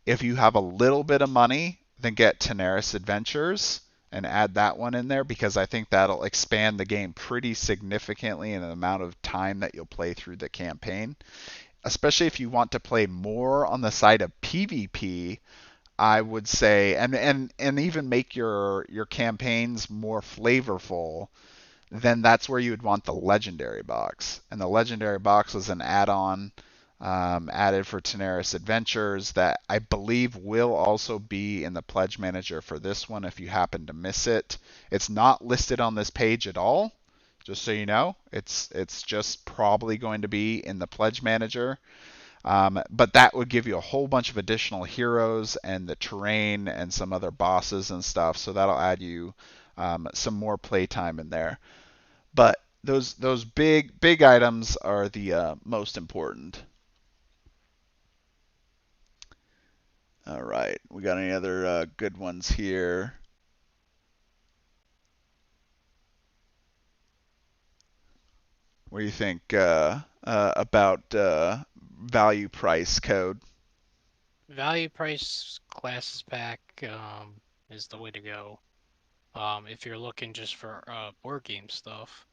If you have a little bit of money, then get Tanares Adventures and add that one in there because I think that'll expand the game pretty significantly in the amount of time that you'll play through the campaign. Especially if you want to play more on the side of PvP, I would say, and even make your campaigns more flavorful, then that's where you would want the legendary box. And the legendary box is an add-on added for Tanares Adventures that I believe will also be in the pledge manager for this one if you happen to miss it. It's not listed on this page at all, just so you know. It's just probably going to be in the pledge manager. But that would give you a whole bunch of additional heroes and the terrain and some other bosses and stuff. So that'll add you some more playtime in there. But those big items are the most important. All right, we got any other good ones here? What do you think about value price code? Value price classes pack is the way to go. If you're looking just for board game stuff.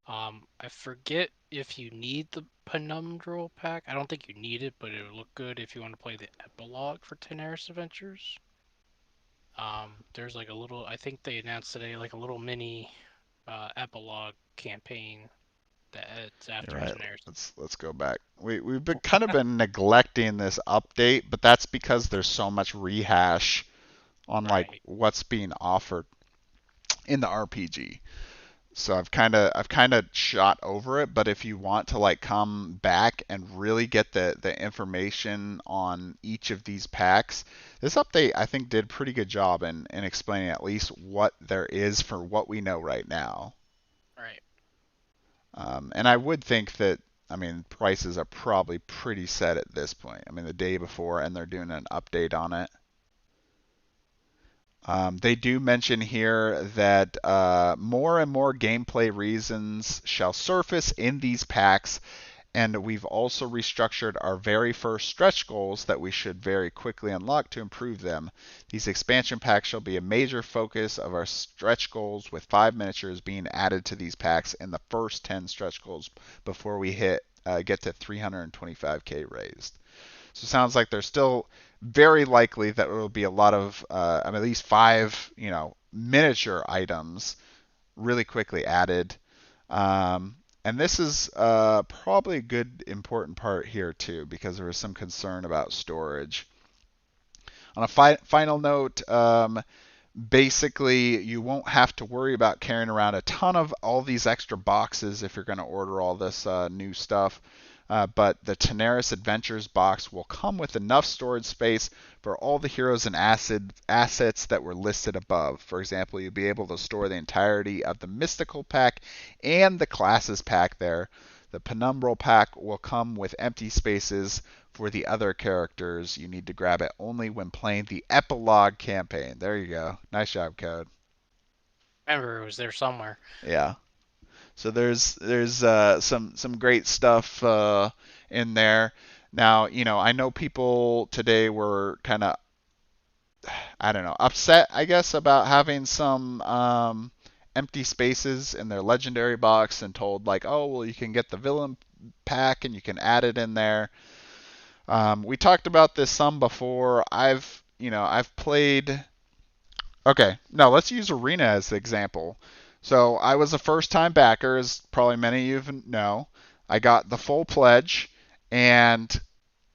I forget if you need the Penumbral Pack. I don't think you need it, but it would look good if you want to play the epilogue for Tanaris Adventures. There's like a little. I think they announced today like a little mini epilogue campaign that it's You're after right. Tanaris. Let's go back. We've been kind of been neglecting this update, but that's because there's so much rehash on like Right. what's being offered in the RPG. So I've kind of shot over it, but if you want to like come back and really get the information on each of these packs, this update I think did a pretty good job in explaining at least what there is for what we know right now. Right. And I would think that, I mean, prices are probably pretty set at this point. I mean, the day before, and they're doing an update on it. They do mention here that more and more gameplay reasons shall surface in these packs, and we've also restructured our very first stretch goals that we should very quickly unlock to improve them. These expansion packs shall be a major focus of our stretch goals, with 5 miniatures being added to these packs in the first 10 stretch goals before we get to 325k raised. So it sounds like there's still very likely that there will be a lot of, at least 5, miniature items really quickly added. And this is probably a good important part here too, because there was some concern about storage. On a final note, basically you won't have to worry about carrying around a ton of all these extra boxes if you're going to order all this new stuff. But the Tanares Adventures box will come with enough storage space for all the heroes and assets that were listed above. For example, you'll be able to store the entirety of the Mystical Pack and the Classes Pack there. The Penumbral Pack will come with empty spaces for the other characters. You need to grab it only when playing the Epilogue campaign. There you go. Nice job, Code. Remember, it was there somewhere. Yeah. So there's some great stuff in there. Now, I know people today were kind of, I don't know, upset, I guess, about having some empty spaces in their legendary box, and told like, oh, well, you can get the villain pack and you can add it in there. We talked about this some before. I've played. Okay, no, let's use Arena as the example. So I was a first-time backer, as probably many of you know. I got the full pledge and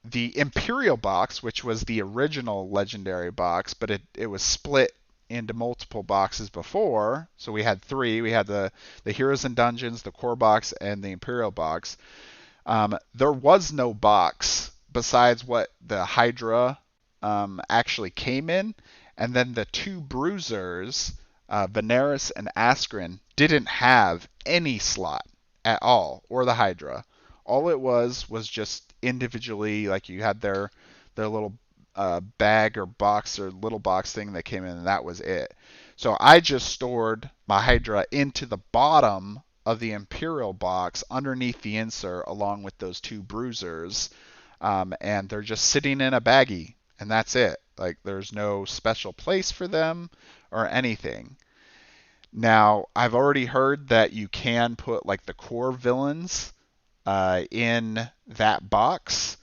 the Imperial box, which was the original Legendary box, but it was split into multiple boxes before. So we had 3. We had the Heroes and Dungeons, the core box, and the Imperial box. There was no box besides what the Hydra actually came in, and then the 2 bruisers, Veneris and Askren, didn't have any slot at all, or the Hydra. All it was just individually, like you had their little bag or box or little box thing that came in, and that was it. So I just stored my Hydra into the bottom of the Imperial box underneath the insert, along with those 2 bruisers, and they're just sitting in a baggie, and that's it. Like, there's no special place for them or anything. Now, I've already heard that you can put like the core villains in that box.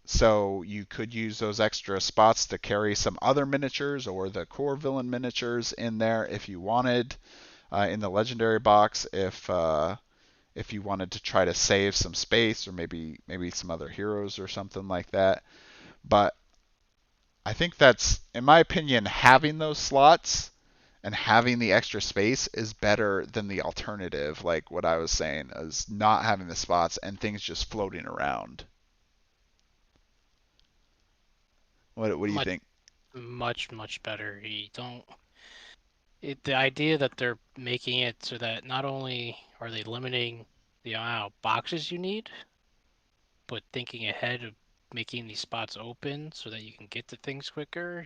So you could use those extra spots to carry some other miniatures or the core villain miniatures in there if you wanted, in the legendary box, if you wanted to try to save some space, or maybe some other heroes or something like that. But I think that's, in my opinion, having those slots and having the extra space is better than the alternative, like what I was saying, is not having the spots and things just floating around. What do you Much, think? much better. You don't. The idea that they're making it so that not only are they limiting the amount of boxes you need, but thinking ahead of making these spots open so that you can get to things quicker.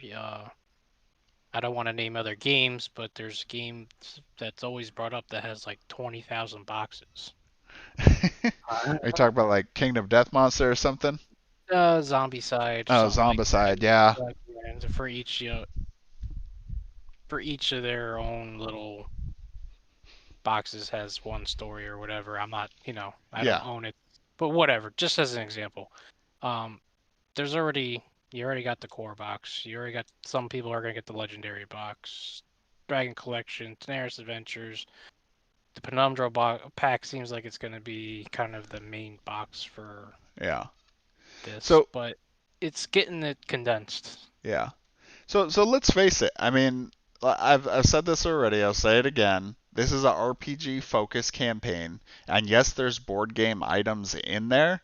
I don't want to name other games, but there's games that's always brought up that has like 20,000 boxes. Are you talking about like Kingdom Death Monster or something? Zombie side, Oh, something like that. Zombicide, yeah. And for each of their own little boxes has one story or whatever. I'm not, I don't Yeah. own it, but whatever. Just as an example, um, there's already you already got the core box. You already got some people are gonna get the legendary box, Dragon Collection, Tanares Adventures. The Penumbral pack seems like it's gonna be kind of the main box for Yeah. this, So, but it's getting it condensed. yeah. So let's face it. I mean, I've said this already. I'll say it again. This is a RPG focused campaign, and yes, there's board game items in there,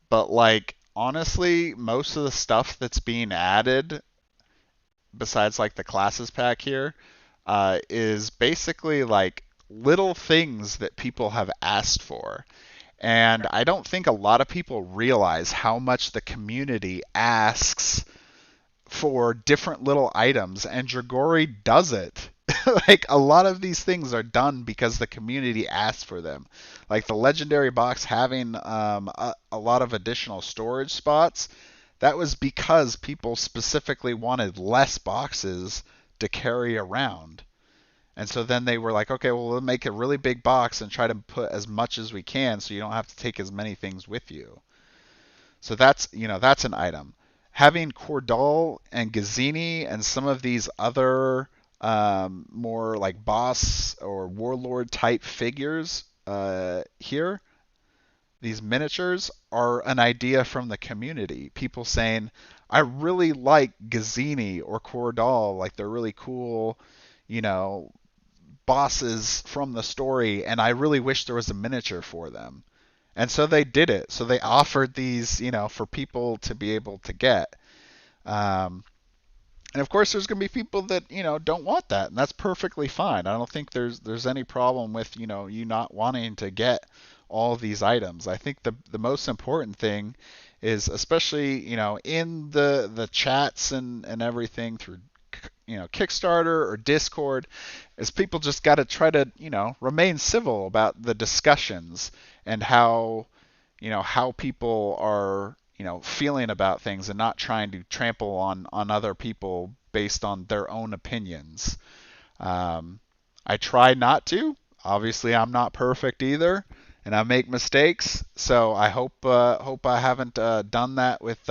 but like honestly, most of the stuff that's being added, besides like the classes pack here, is basically like little things that people have asked for. And Right. I don't think a lot of people realize how much the community asks for different little items, and Dragori does it. Like a lot of these things are done because the community asks for them. Like the legendary box having a lot of additional storage spots, that was because people specifically wanted less boxes to carry around. And so then they were like, okay, well, we'll make a really big box and try to put as much as we can so you don't have to take as many things with you. So that's an item. Having Cordal and Gazzini and some of these other more like boss or warlord type figures here, these miniatures are an idea from the community. People saying, I really like Gazzini or Cordal, like they're really cool, you know, bosses from the story, and I really wish there was a miniature for them. And so they did it. So they offered these, for people to be able to get. Um, and of course, there's going to be people that don't want that, and that's perfectly fine. I don't think there's any problem with you not wanting to get all of these items. I think the most important thing is, especially in the chats and everything through Kickstarter or Discord, is people just got to try to remain civil about the discussions and how people are feeling about things and not trying to trample on other people based on their own opinions. Um, I try not to. Obviously, I'm not perfect either, and I make mistakes. So I hope I haven't done that with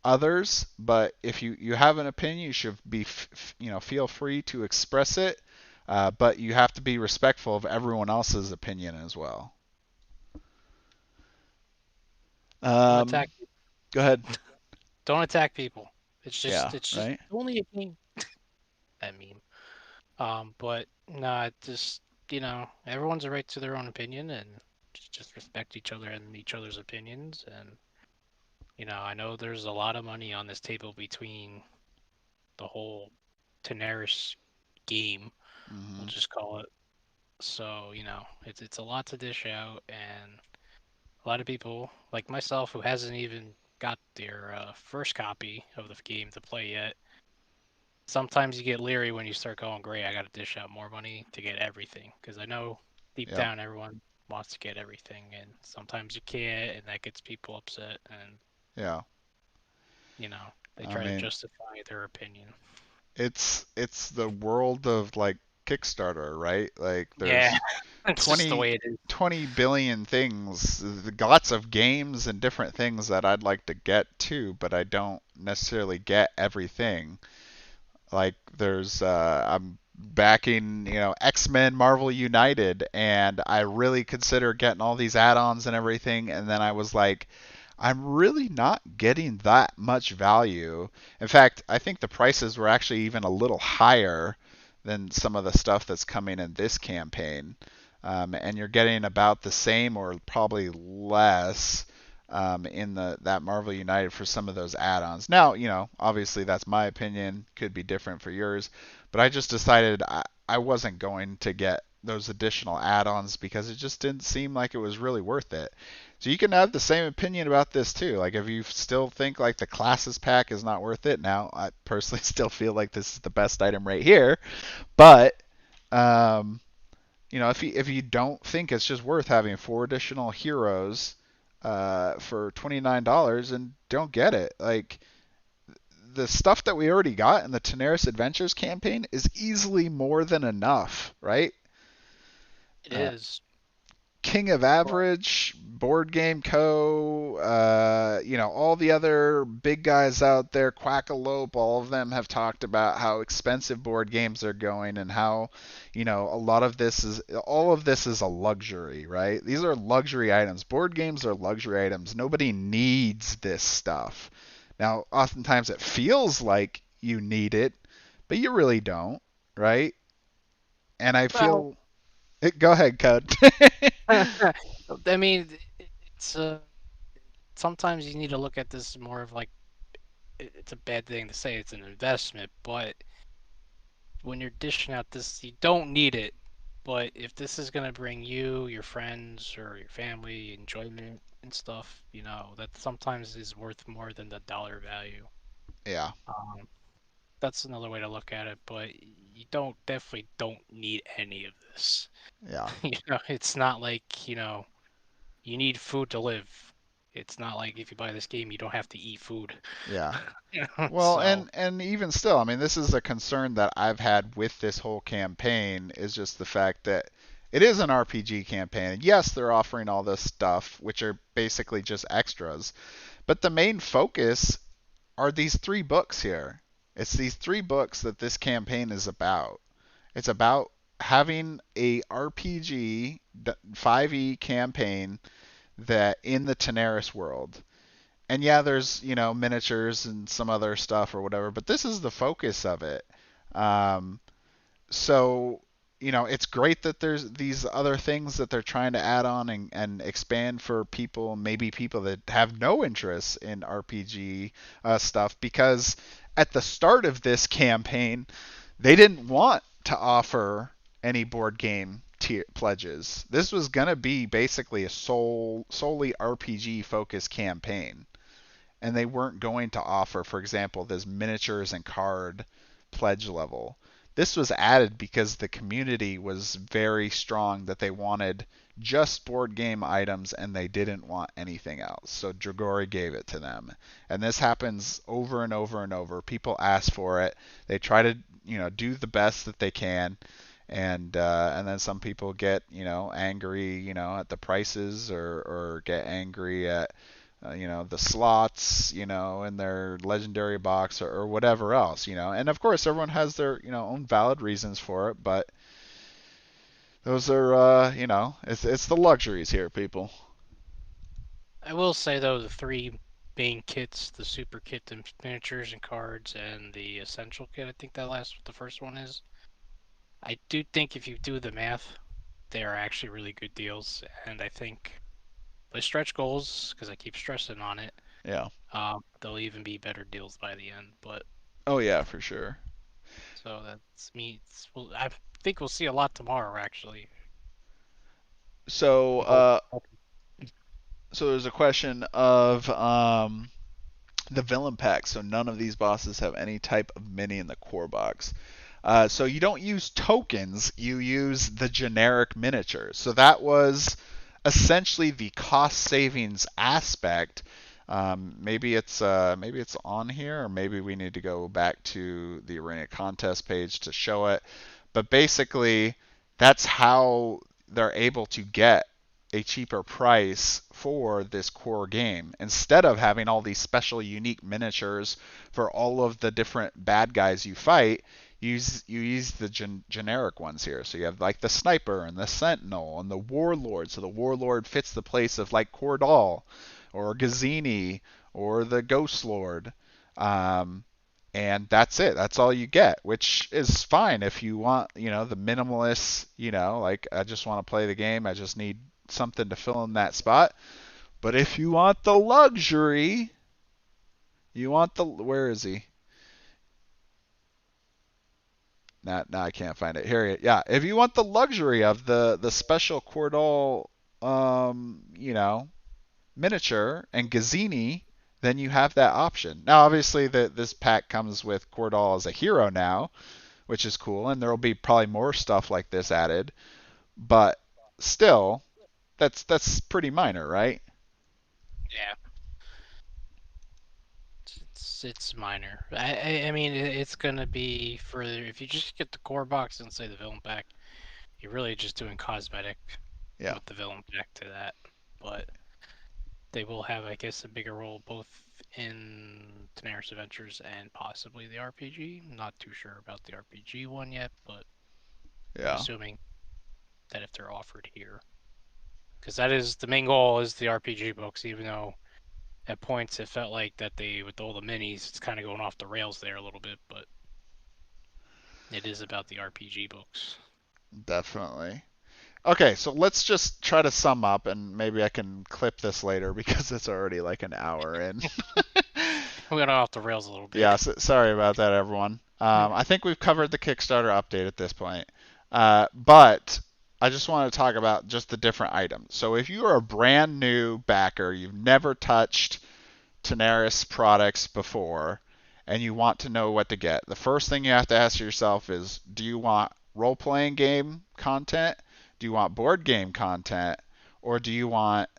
others. But if you have an opinion, you should be feel free to express it. But you have to be respectful of everyone else's opinion as well. Don't Um, attack. Go ahead. Don't attack people. Yeah. It's just Right. only a meme. That meme. But no, just everyone's a right to their own opinion, and just respect each other and each other's opinions. And I know there's a lot of money on this table between the whole Tanares game, we'll Hmm. just call it. So it's a lot to dish out, and a lot of people like myself who hasn't even got their first copy of the game to play yet. Sometimes you get leery when you start going, great, I got to dish out more money to get everything. Because I know deep Yep. down everyone wants to get everything, and sometimes you can't, and that gets people upset, and Yeah. they I try to mean, justify their opinion. it's the world of like Kickstarter, right? Like Yeah, there's it's just the 20 way it is. 20 billion things, lots of games and different things that I'd like to get too, but I don't necessarily get everything. Like there's I'm backing, X-Men Marvel United, and I really consider getting all these add-ons and everything, and then I was like, I'm really not getting that much value. In fact, I think the prices were actually even a little higher than some of the stuff that's coming in this campaign. And you're getting about the same or probably less in that Marvel United for some of those add-ons. Now, obviously that's my opinion, could be different for yours, but I just decided I wasn't going to get those additional add-ons because it just didn't seem like it was really worth it. So you can have the same opinion about this too. Like if you still think like the classes pack is not worth it, now I personally still feel like this is the best item right here. But um, if you don't think it's just worth having 4 additional heroes for $29 and don't get it, like the stuff that we already got in the Tanares Adventures campaign is easily more than enough, right? It Uh, is. King of But Average, Board Game Co., all the other big guys out there, Quackalope, all of them have talked about how expensive board games are going and how, all of this is a luxury, right? These are luxury items. Board games are luxury items. Nobody needs this stuff. Now, oftentimes it feels like you need it, but you really don't, right? And I well, feel. Go ahead, Cud. I mean, it's sometimes you need to look at this more of like it's a bad thing to say it's an investment, but when you're dishing out this, you don't need it. But if this is gonna bring you, your friends, or your family enjoyment and stuff, that sometimes is worth more than the dollar value. Yeah, Um, that's another way to look at it. But you definitely don't need any of this. yeah, It's not like you need food to live. It's not like if you buy this game, you don't have to eat food. yeah. Well, So and even still, I mean, this is a concern that I've had with this whole campaign is just the fact that it is an RPG campaign. And yes, they're offering all this stuff, which are basically just extras, but the main focus are these three books here. It's these three books that this campaign is about. It's about having a RPG 5e campaign that in the Tanares world. And yeah, there's miniatures and some other stuff or whatever, but this is the focus of it. Um, so it's great that there's these other things that they're trying to add on and expand for people, maybe people that have no interest in RPG stuff, because at the start of this campaign, they didn't want to offer any board game pledges. This was going to be basically a solely RPG focused campaign, and they weren't going to offer, for example, this miniatures and card pledge level. This was added because the community was very strong that they wanted just board game items and they didn't want anything else. So Dragori gave it to them. And this happens over and over and over. People ask for it. They try to, do the best that they can. And then some people get angry at the prices, or get angry at the slots, in their legendary box, or whatever else, And of course, everyone has their, own valid reasons for it, but those are, it's the luxuries here, people. I will say though, the three main kits, the super kit, the miniatures and cards, and the essential kit, I think the first one is. I do think if you do the math, they are actually really good deals, and I think they stretch goals because I keep stressing on it. Yeah. They'll even be better deals by the end. But Oh yeah, for sure. so that's me. Well, I think we'll see a lot tomorrow. Actually, So, I'm hope. so there's a question of the villain pack. So none of these bosses have any type of mini in the core box. So you don't use tokens, you use the generic miniature. So that was essentially the cost savings aspect. Maybe it's on here, or maybe we need to go back to the arena contest page to show it. But basically, that's how they're able to get a cheaper price for this core game, instead of having all these special unique miniatures for all of the different bad guys you fight. You use the generic ones here. So you have like the sniper and the sentinel and the warlord. So the warlord fits the place of like Cordal or Gazzini or the ghost lord. Um, and that's it. That's all you get, which is fine if you want, the minimalist, like I just want to play the game. I just need something to fill in that spot. But if you want the luxury, where is he? Now I can't find it. Here, yeah. If you want the luxury of the special Cordal, miniature and Gazzini, then you have that option. Now, obviously, this pack comes with Cordal as a hero now, which is cool, and there will be probably more stuff like this added. But still, that's pretty minor, right? Yeah, it's minor. I mean it's gonna be further if you just get the core box and say the villain pack. You're really just doing cosmetic Yeah, with the villain pack to that, but they will have, I guess, a bigger role both in Tanares Adventures and possibly the RPG. Not too sure about the RPG one yet, but I'm yeah, assuming that if they're offered here, because that is the main goal is the RPG books. Even though at points it felt like that they with all the minis, it's kind of going off the rails there a little bit, but it is about the RPG books. definitely. Okay, so let's just try to sum up, and maybe I can clip this later because it's already like an hour in. We got off the rails a little bit. Yeah, sorry about that, everyone. I think we've covered the Kickstarter update at this point. But I just want to talk about just the different items. So if you are a brand new backer, you've never touched Tanares products before, and you want to know what to get, the first thing you have to ask yourself is, do you want role-playing game content? Do you want board game content? Or do you want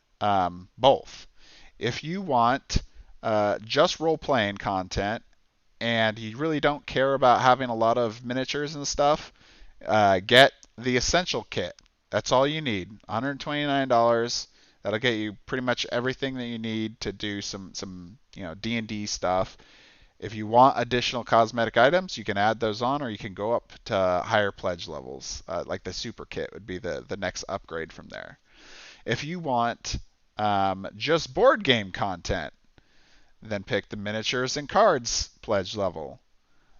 both? If you want just role-playing content and you really don't care about having a lot of miniatures and stuff, get the essential kit. That's all you need. $129. That'll get you pretty much everything that you need to do some D&D stuff. If you want additional cosmetic items, you can add those on, or you can go up to higher pledge levels. Like the super kit would be the next upgrade from there. If you want just board game content, then pick the miniatures and cards pledge level.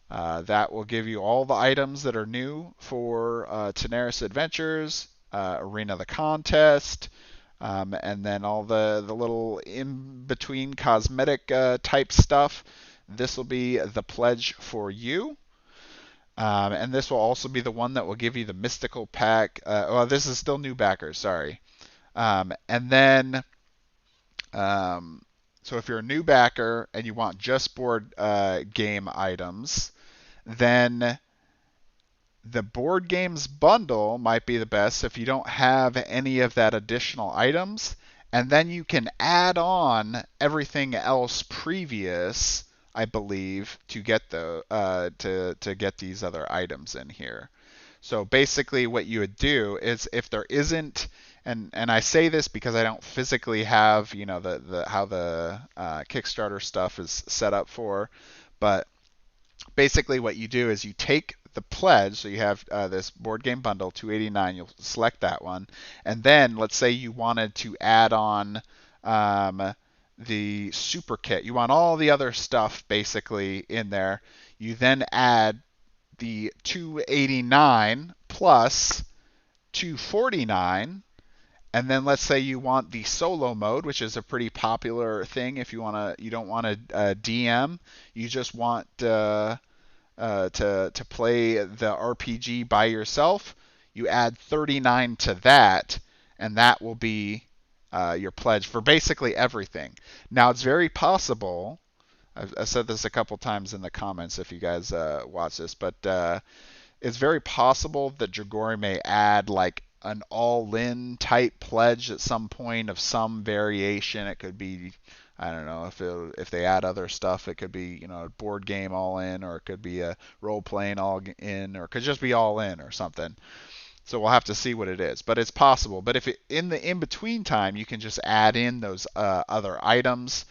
That will give you all the items that are new for Tanares Adventures, Arena the Contest, and then all the little in-between cosmetic type stuff. This will be the pledge for you. And this will also be the one that will give you the mystical pack. Well, this is still new backers, sorry. And then, so if you're a new backer and you want just board game items, then the board games bundle might be the best if you don't have any of that additional items, and then you can add on everything else previous, I believe, to get to get these other items in here. So basically, what you would do is if there isn't, and I say this because I don't physically have the how the Kickstarter stuff is set up for, but basically what you do is you take the pledge, so you have this board game bundle, $289, you'll select that one, and then let's say you wanted to add on the super kit. You want all the other stuff basically in there. You then add the $289 plus $249, and then let's say you want the solo mode, which is a pretty popular thing. If you don't want a DM, you just want to play the RPG by yourself. You add 39 to that, and that will be your pledge for basically everything. Now it's very possible. I've said this a couple times in the comments if you guys watch this, but it's very possible that Dragori may add like an all-in type pledge at some point of some variation. It could be, I don't know, if they add other stuff, it could be a board game all in, or it could be a role playing all in, or it could just be all in or something. So we'll have to see what it is, but it's possible. But if in the in between time, you can just add in those other items.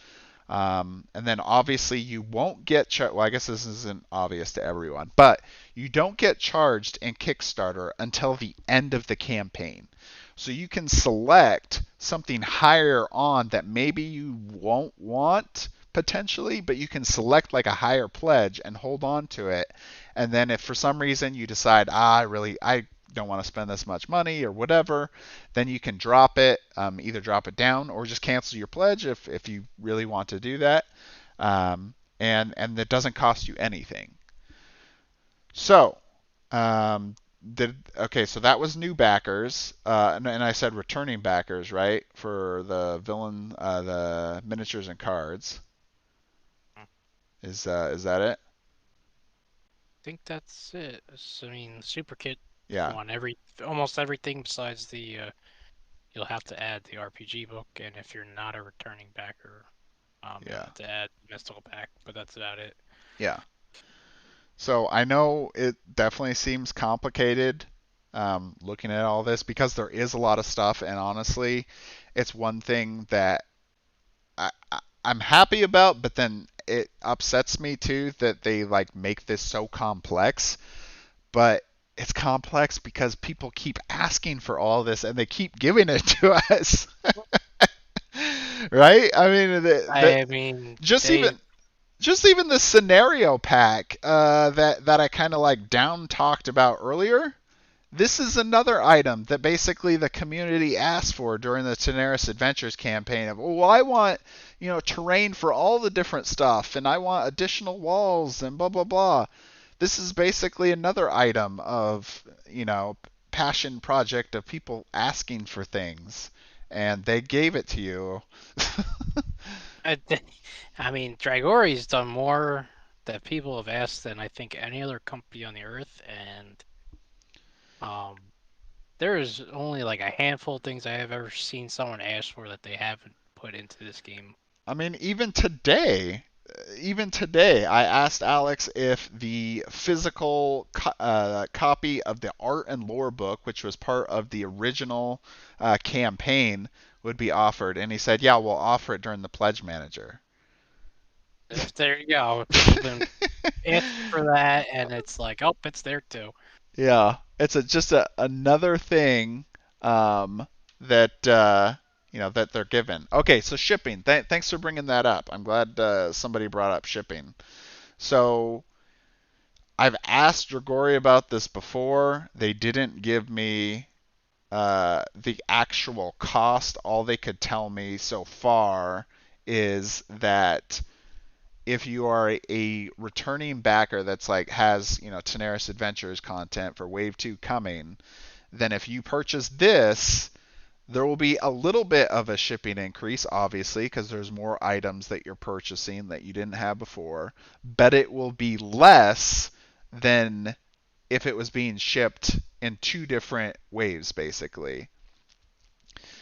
And then obviously you won't get well, I guess this isn't obvious to everyone, but you don't get charged in Kickstarter until the end of the campaign. So you can select something higher on that maybe you won't want potentially, but you can select like a higher pledge and hold on to it. And then if for some reason you decide, I don't want to spend this much money or whatever, then you can drop it, either drop it down or just cancel your pledge if you really want to do that. And it doesn't cost you anything. So, so that was new backers, and I said returning backers, right, for the villain, the miniatures and cards. Is that it? I think that's it. So, I mean, the super kit. Yeah. You want almost everything besides the. You'll have to add the RPG book, and if you're not a returning backer, you'll have to add the mystical pack. But that's about it. Yeah. So I know it definitely seems complicated looking at all this because there is a lot of stuff, and honestly, it's one thing that I'm happy about, but then it upsets me too that they like make this so complex. But it's complex because people keep asking for all this and they keep giving it to us. Right? I mean, just even the scenario pack that I kind of like down talked about earlier. This is another item that basically the community asked for during the Tanares Adventures campaign of, well, I want, terrain for all the different stuff, and I want additional walls and blah, blah, blah. This is basically another item of, passion project of people asking for things, and they gave it to you. I, I mean, Dragori's done more that people have asked than I think any other company on the earth, and um, there's only like a handful of things I have ever seen someone ask for that they haven't put into this game. I mean, even today, I asked Alex if the physical copy of the art and lore book, which was part of the original campaign, would be offered, and he said, "Yeah, we'll offer it during the pledge manager." There you go. People have been asking for that, and it's like, oh, it's there too. Yeah, it's just another thing um, that that they're given. Okay, so shipping. Thanks for bringing that up. I'm glad somebody brought up shipping. So I've asked Dragori about this before. They didn't give me the actual cost. All they could tell me so far is that if you are a returning backer that's like has Tanares Adventures content for Wave 2 coming, then if you purchase this, there will be a little bit of a shipping increase, obviously, because there's more items that you're purchasing that you didn't have before, but it will be less than if it was being shipped in two different waves, basically.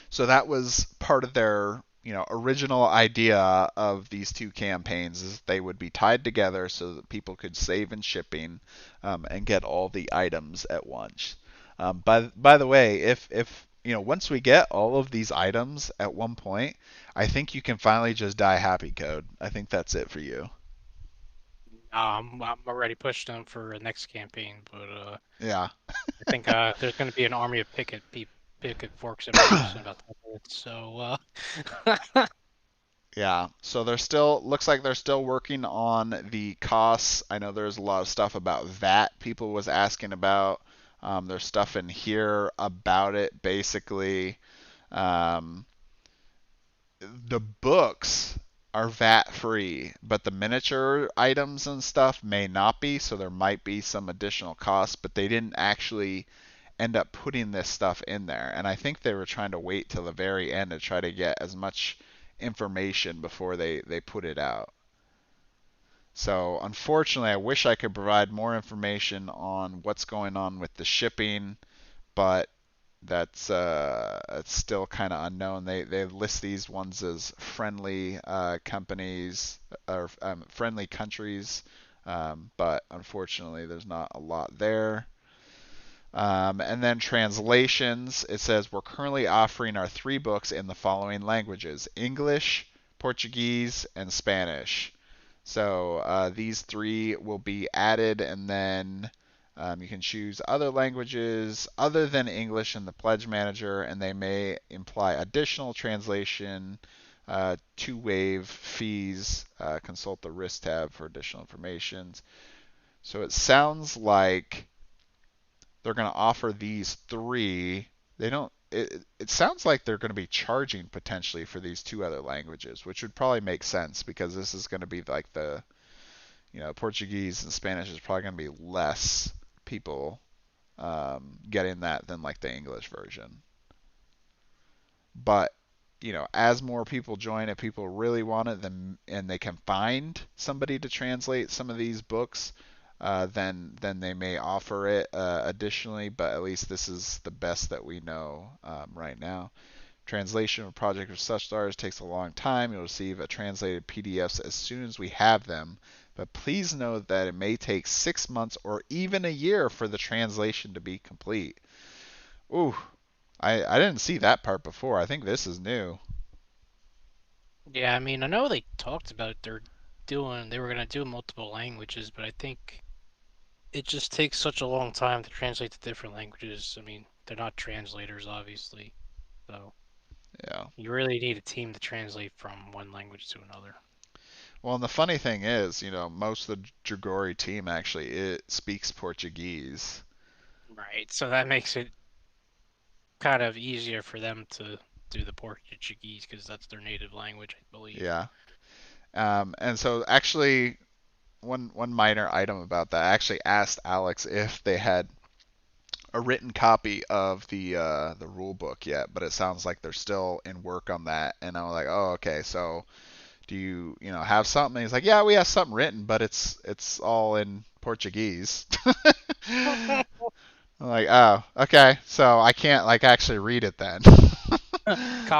So that was part of their original idea of these two campaigns is they would be tied together so that people could save in shipping and get all the items at once. By the way, if once we get all of these items at one point, I think you can finally just die happy, Code. I think that's it for you. I'm already pushed them for a next campaign, but Yeah. I think there's going to be an army of picket forks in my house in about 10 minutes. So Yeah, so they're still looks like they're still working on the costs. I know there's a lot of stuff about VAT people was asking about. There's stuff in here about it basically. Um, the books are VAT free, but the miniature items and stuff may not be, so there might be some additional costs, but they didn't actually end up putting this stuff in there. And I think they were trying to wait till the very end to try to get as much information before they put it out. So unfortunately, I wish I could provide more information on what's going on with the shipping, but that's it's still kind of unknown. They list these ones as friendly companies or friendly countries, but unfortunately, there's not a lot there. And then translations, it says we're currently offering our three books in the following languages: English, Portuguese, and Spanish. So these three will be added, and then you can choose other languages other than English in the Pledge Manager, and they may imply additional translation, two-wave fees. Consult the risk tab for additional information. So it sounds like they're going to offer these three. They don't. It sounds like they're going to be charging potentially for these two other languages, which would probably make sense because this is going to be like the Portuguese and Spanish is probably going to be less people getting that than like the English version. But as more people join, if people really want it, then and they can find somebody to translate some of these books, then they may offer it additionally. But at least this is the best that we know right now. Translation of a project of such stars takes a long time. You'll receive a translated PDFs as soon as we have them. But please note that it may take 6 months or even a year for the translation to be complete. Ooh, I didn't see that part before. I think this is new. yeah, I mean, I know they talked about they were going to do multiple languages, but I think it just takes such a long time to translate to different languages. I mean, they're not translators, obviously, so Yeah. you really need a team to translate from one language to another. Well, and the funny thing is, most of the Dragori team actually it speaks Portuguese. Right, so that makes it kind of easier for them to do the Portuguese because that's their native language, I believe. Yeah. And so actually, one minor item about that, I actually asked Alex if they had a written copy of the rule book yet, but it sounds like they're still in work on that. And I was like, oh, okay. So do you know have something? And he's like, yeah, we have something written, but it's all in Portuguese. I'm like, oh, okay. So I can't like actually read it then.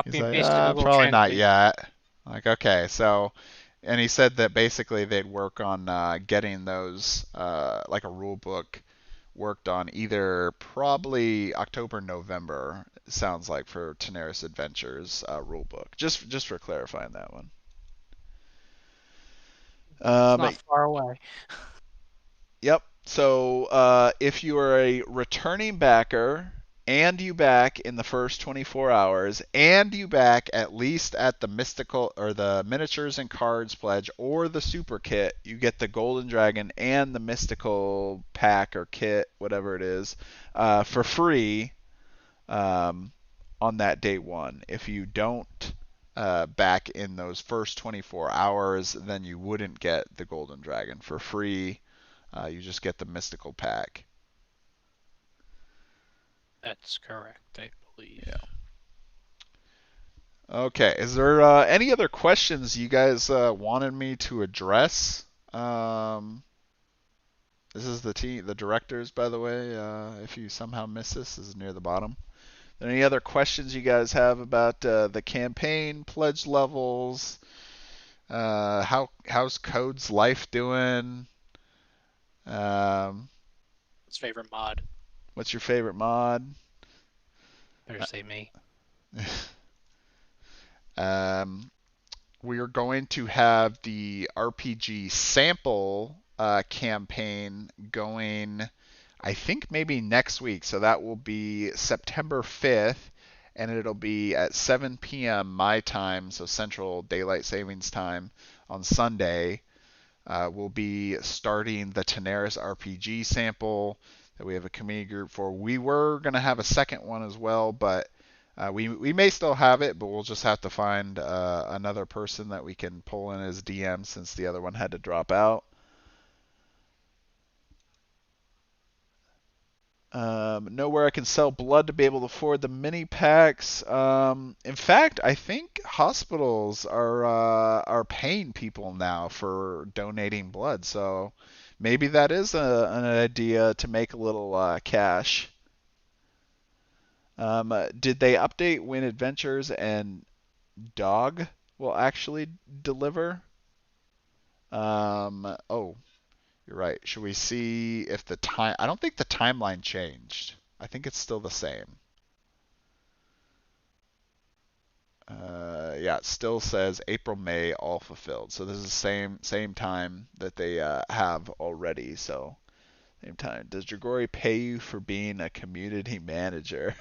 He's Copy and like, paste to Google probably not Translate. yet. I'm like, okay. So, and he said that basically they'd work on getting those like a rule book worked on either probably October, November. Sounds like for Tanares Adventures rule book. Just for clarifying that one. It's Um, not far away. Yep. So if you are a returning backer and you back in the first 24 hours and you back at least at the mystical or the miniatures and cards pledge or the super kit, you get the golden dragon and the mystical pack or kit, whatever it is, for free um, on that day one. If you don't back in those first 24 hours, then you wouldn't get the golden dragon for free. You just get the mystical pack. That's correct, I believe. Yeah. Okay. Is there any other questions you guys wanted me to address? Um, this is the directors, by the way. If you somehow missed this is near the bottom. Any other questions you guys have about the campaign, pledge levels? How's Code's life doing? Um, His favorite mod. what's your favorite mod? Better say me. Um, we are going to have the RPG sample campaign going, I think maybe next week. So that will be September 5th, and it'll be at 7 p.m. my time, so Central Daylight Savings Time on Sunday. We'll be starting the Tanares RPG sample that we have a community group for. We were going to have a second one as well, but we may still have it, but we'll just have to find another person that we can pull in as DM since the other one had to drop out. Know where I can sell blood to be able to afford the mini packs. In fact, I think hospitals are paying people now for donating blood, so maybe that is an idea to make a little cash. Did they update when Adventures and Dog will actually deliver? Oh, you're right. Should we see if the time? I don't think the timeline changed. I think it's still the same. Yeah, it still says April, May, all fulfilled. So this is the same time that they have already. So same time. Does Dragori pay you for being a community manager?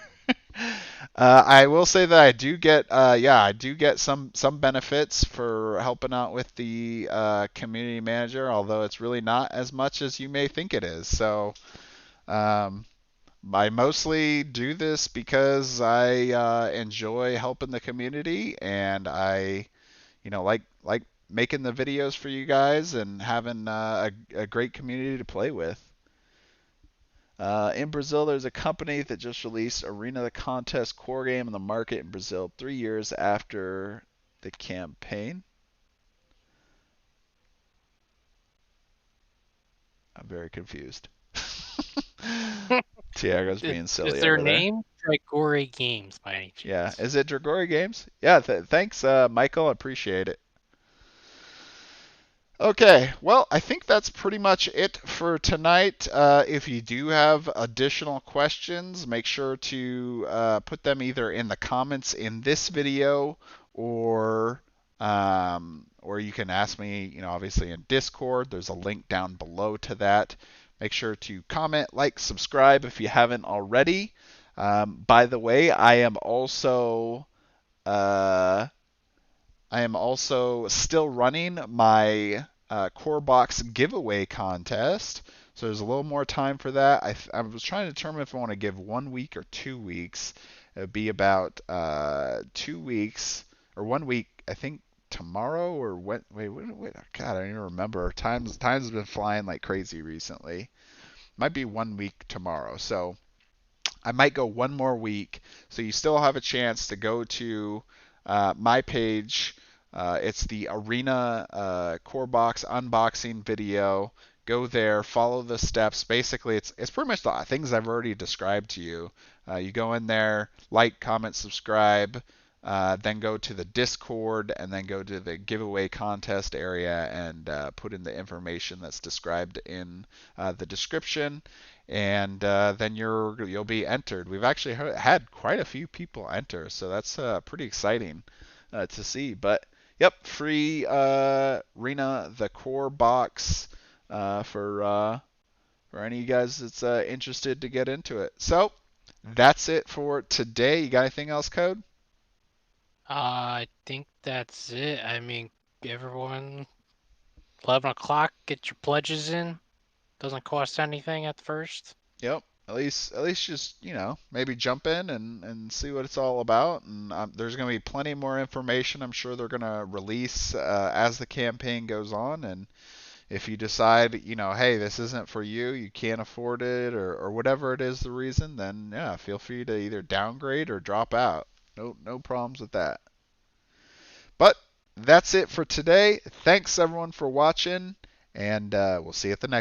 I will say that I do get, yeah, I do get some benefits for helping out with the community manager, although it's really not as much as you may think it is. So um, I mostly do this because I enjoy helping the community, and I, like making the videos for you guys and having a great community to play with. In Brazil, there's a company that just released Arena the Contest core game in the market in Brazil 3 years after the campaign. I'm very confused. Tiago's being Is silly their over there. name Dragori Games by any Yeah, chance? is it Dragori Games? Yeah, thanks, Michael. I appreciate it. Okay, well, I think that's pretty much it for tonight. If you do have additional questions, make sure to put them either in the comments in this video or you can ask me, obviously in Discord. There's a link down below to that. Make sure to comment, like, subscribe if you haven't already. By the way, uh, I am also still running my core box giveaway contest. So there's a little more time for that. I was trying to determine if I want to give 1 week or 2 weeks. It would be about 2 weeks or 1 week. I think tomorrow or when, wait. God, I don't even remember. Time's been flying like crazy recently. Might be 1 week tomorrow. So I might go one more week, so you still have a chance to go to my page. It's the Arena Core Box unboxing video. Go there, follow the steps. Basically, it's pretty much the things I've already described to you. You go in there, like, comment, subscribe, then go to the Discord, and then go to the giveaway contest area and put in the information that's described in the description, and then you'll be entered. We've actually had quite a few people enter, so that's pretty exciting to see. But yep, free Rena the core box for any of you guys that's interested to get into it. So that's it for today. You got anything else, Code? I think that's it. I mean, everyone, 11 o'clock, get your pledges in. Doesn't cost anything at first. Yep. At least just maybe jump in and see what it's all about. And there's going to be plenty more information. I'm sure they're going to release as the campaign goes on. And if you decide hey, this isn't for you, you can't afford it, or whatever it is the reason, then yeah, feel free to either downgrade or drop out. No problems with that. But that's it for today. Thanks everyone for watching, and we'll see you at the next